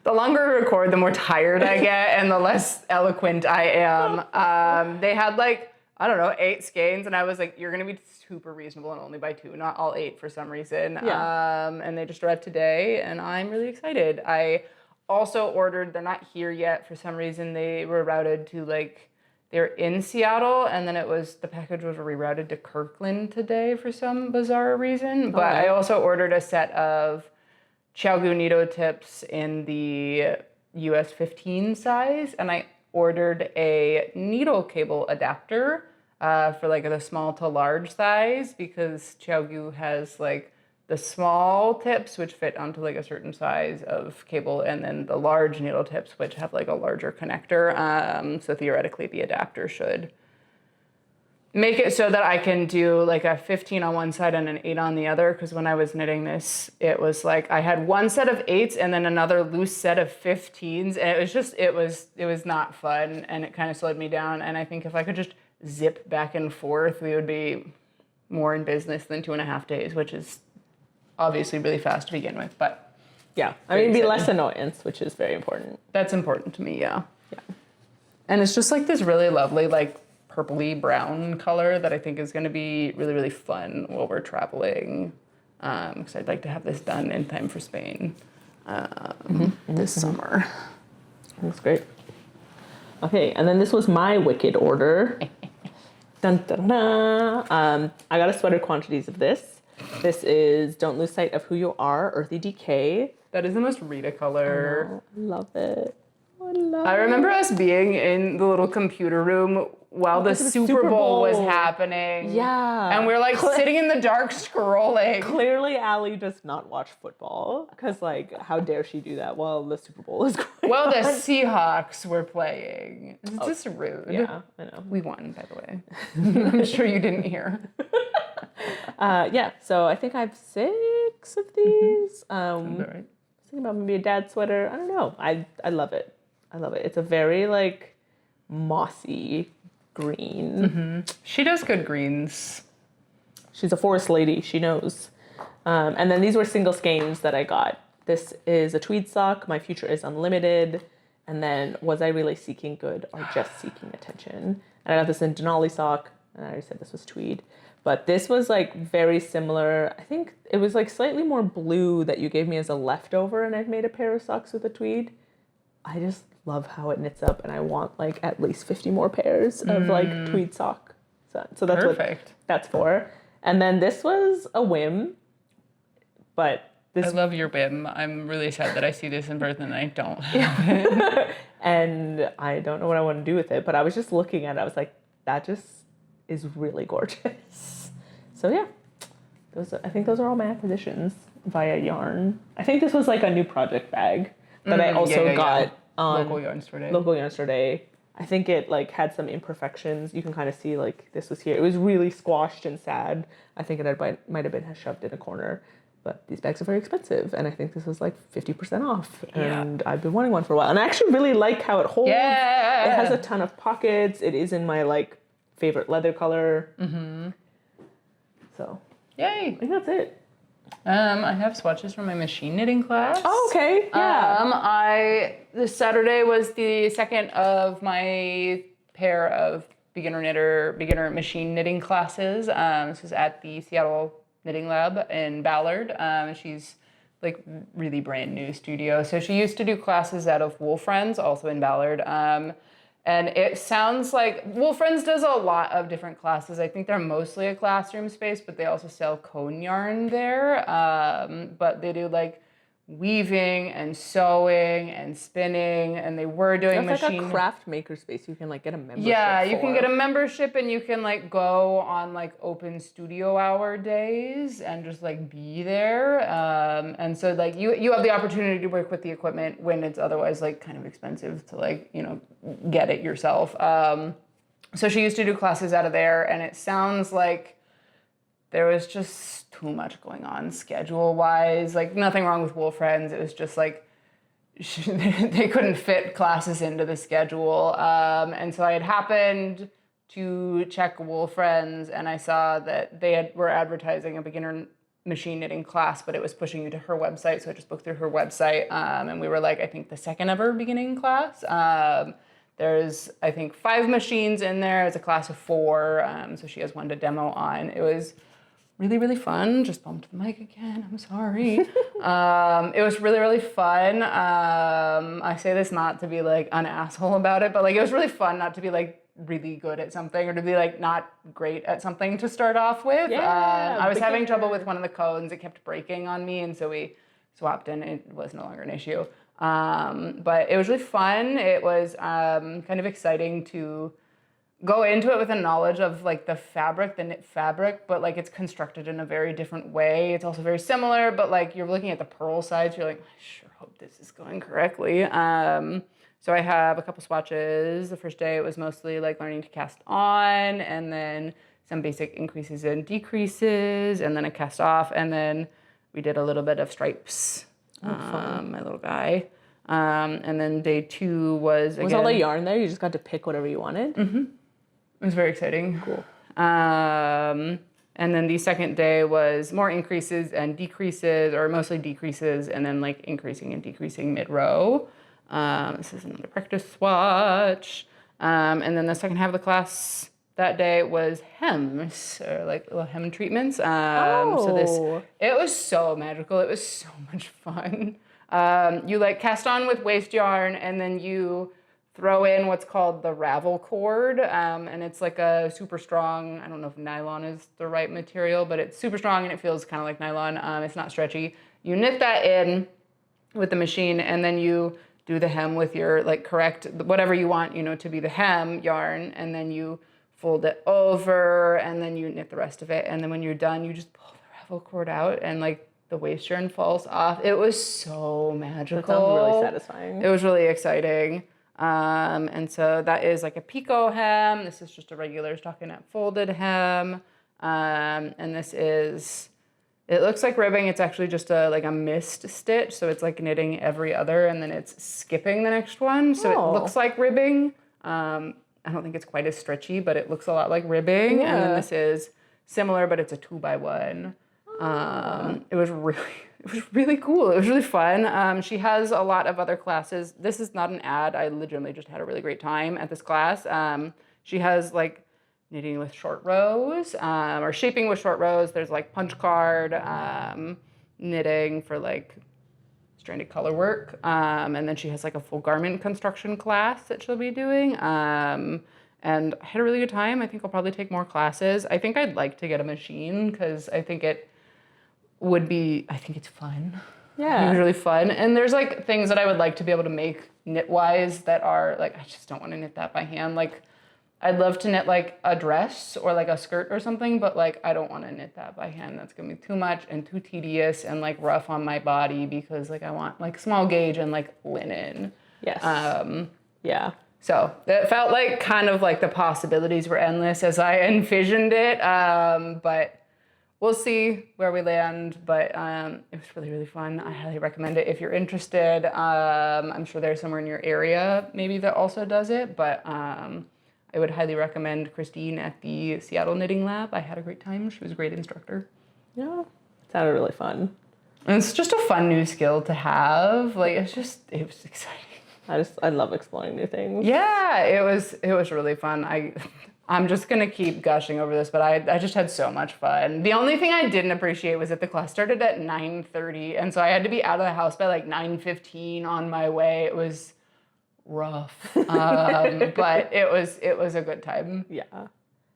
The longer I record, the more tired I get and the less eloquent I am. They had like, I don't know, 8 skeins, and I was like, you're going to be super reasonable and only buy 2, not all 8 for some reason. Yeah. And they just arrived today, and I'm really excited. I also ordered, they're not here yet for some reason. They were routed to like, they're in Seattle, and then the package was rerouted to Kirkland today for some bizarre reason. But I also ordered a set of Xiaogu Nito tips in the US 15 size, and I ordered a needle cable adapter for like the small to large size, because Xiaogu has like the small tips which fit onto like a certain size of cable, and then the large needle tips which have like a larger connector. So theoretically the adapter should make it so that I can do like a 15 on one side and an 8 on the other, because when I was knitting this, it was like I had one set of 8s and then another loose set of 15s, and it was not fun, and it kind of slowed me down. And I think if I could just zip back and forth, we would be more in business than 2.5 days, which is obviously really fast to begin with. But yeah, I mean, it'd be less annoyance, which is very important. That's important to me, yeah. And it's just like this really lovely like purpley brown color that I think is going to be really, really fun while we're traveling, because I'd like to have this done in time for Spain this summer. That's great. Okay, and then this was my wicked order. Dun, dun, dun. I got a sweater quantities of this. This is Don't Lose Sight of Who You Are, Earthy Decay. That is the most Rita color. I love it. I remember us being in the little computer room while the Super Bowl was happening. Yeah. And we're like sitting in the dark scrolling. Clearly, Allie does not watch football, because like, how dare she do that while the Super Bowl is going Well, the on? Seahawks were playing. It's just rude. Yeah, I know. We won, by the way. I'm sure you didn't hear. Yeah, so I think I have 6 of these. Sounds all right. I was thinking about maybe a dad sweater. I don't know. I love it. I love it. It's a very like mossy green. She does good greens. She's a forest lady. She knows. And then these were single skeins that I got. This is a tweed sock. My future is unlimited. And then Was I Really Seeking Good or Just Seeking Attention? And I got this in Denali sock. And I already said this was tweed. But this was like very similar. I think it was like slightly more blue that you gave me as a leftover, and I've made a pair of socks with a tweed. I just love how it knits up, and I want like at least 50 more pairs of like tweed sock. So that's Perfect. what that's for. And then this was a whim, but I love your bib. I'm really sad that I see this in person and I don't have it. And I don't know what I want to do with it, but I was just looking at it. I was like, that just is really gorgeous. So yeah, I think those are all my acquisitions via yarn. I think this was like a new project bag that I also got on Local Yarn Store Day. Local Yarn Store Day. I think it like had some imperfections. You can kind of see like this was here. It was really squashed and sad. I think it might have been shoved in a corner. But these bags are very expensive, and I think this was like 50% off. And I've been wanting one for a while. And I actually really like how it holds. Yeah. It has a ton of pockets. It is in my like favorite leather color. Mm-hmm. So yay! I think that's it. I have swatches from my machine knitting class. Oh, okay. Yeah. This Saturday was the second of my pair of beginner machine knitting classes. This was at the Seattle Knitting Lab in Ballard. She's like really brand new studio. So she used to do classes out of Wool Friends, also in Ballard. And it sounds like Wool Friends does a lot of different classes. I think they're mostly a classroom space, but they also sell cone yarn there. But they do like weaving and sewing and spinning, and they were doing That's like a craft maker space. You can like get a membership. Yeah, you can get a membership, and you can like go on like open studio hour days and just like be there. And so like you have the opportunity to work with the equipment when it's otherwise like kind of expensive to like, you know, get it yourself. So she used to do classes out of there, and it sounds like there was just too much going on schedule-wise. Like, nothing wrong with Wool Friends. It was just like they couldn't fit classes into the schedule. And so I had happened to check Wool Friends, and I saw that they were advertising a beginner machine knitting class, but it was pushing you to her website. So I just booked through her website. And we were like, I think the second ever beginning class. There's, I think, 5 machines in there. It's a class of 4. So she has one to demo on. It was really, really fun. Just bumped the mic again. I'm sorry. It was really, really fun. I say this not to be like an asshole about it, but like it was really fun not to be like really good at something or to be like not great at something to start off with. I was having trouble with one of the cones. It kept breaking on me, and so we swapped, and it was no longer an issue. But it was really fun. It was kind of exciting to go into it with a knowledge of like the fabric, the knit fabric, but like it's constructed in a very different way. It's also very similar, but like you're looking at the purl side, so you're like, I sure hope this is going correctly. So I have a couple swatches. The first day it was mostly like learning to cast on, and then some basic increases and decreases, and then a cast off, and then we did a little bit of stripes, my little guy. And then day 2 was all the yarn there? You just got to pick whatever you wanted? Mm-hmm. It was very exciting. Cool. And then the second day was more increases and decreases, or mostly decreases, and then like increasing and decreasing mid-row. This is another practice swatch. And then the second half of the class that day was hems, or like little hem treatments. So it was so magical. It was so much fun. You like cast on with waste yarn, and then you throw in what's called the ravel cord, and it's like a super strong, I don't know if nylon is the right material, but it's super strong and it feels kind of like nylon. It's not stretchy. You knit that in with the machine, and then you do the hem with your like correct, whatever you want, you know, to be the hem yarn, and then you fold it over, and then you knit the rest of it, and then when you're done, you just pull the ravel cord out, and like the waist yarn falls off. It was so magical. That sounds really satisfying. It was really exciting. And so that is like a picot hem. This is just a regular stockinette folded hem. And this is, it looks like ribbing. It's actually just like a missed stitch. So it's like knitting every other, and then it's skipping the next one. So it looks like ribbing. I don't think it's quite as stretchy, but it looks a lot like ribbing. Yeah. And then this is similar, but it's a 2x1. It was really cool. It was really fun. She has a lot of other classes. This is not an ad. I legitimately just had a really great time at this class. She has like knitting with short rows, or shaping with short rows. There's like punch card, knitting for like stranded color work. And then she has like a full garment construction class that she'll be doing. And I had a really good time. I think I'll probably take more classes. I think I'd like to get a machine because I think would be, I think it's fun. Yeah. It's really fun. And there's like things that I would like to be able to make knit-wise that are like, I just don't want to knit that by hand. Like, I'd love to knit like a dress or like a skirt or something, but like I don't want to knit that by hand. That's gonna be too much and too tedious and like rough on my body because like I want like small gauge and like linen. Yes. Yeah. So it felt like kind of like the possibilities were endless as I envisioned it. But we'll see where we land. But it was really, really fun. I highly recommend it if you're interested. I'm sure there's somewhere in your area maybe that also does it. But I would highly recommend Christine at the Seattle Knitting Lab. I had a great time. She was a great instructor. Yeah. It sounded really fun. And it's just a fun new skill to have. Like, it was exciting. I love exploring new things. Yeah, it was really fun. I'm just gonna keep gushing over this, but I just had so much fun. The only thing I didn't appreciate was that the class started at 9:30, and so I had to be out of the house by like 9:15 on my way. It was rough, but it was a good time. Yeah.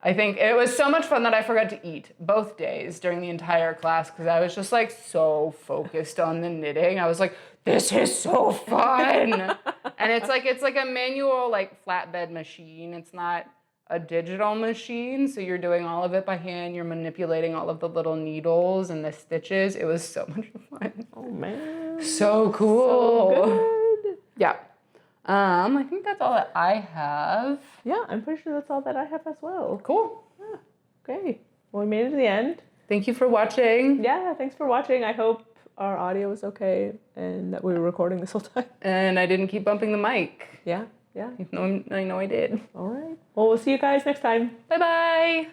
I think it was so much fun that I forgot to eat both days during the entire class because I was just like so focused on the knitting. I was like, this is so fun. And it's like a manual like flatbed machine. It's not a digital machine. So you're doing all of it by hand. You're manipulating all of the little needles and the stitches. It was so much fun. Oh man. So cool. So good. Yeah. I think that's all that I have. Yeah, I'm pretty sure that's all that I have as well. Cool. Yeah. Okay. Well, we made it to the end. Thank you for watching. Yeah, thanks for watching. I hope our audio was okay and that we were recording this whole time. And I didn't keep bumping the mic. Yeah, yeah. Even though I know I did. All right. Well, we'll see you guys next time. Bye-bye.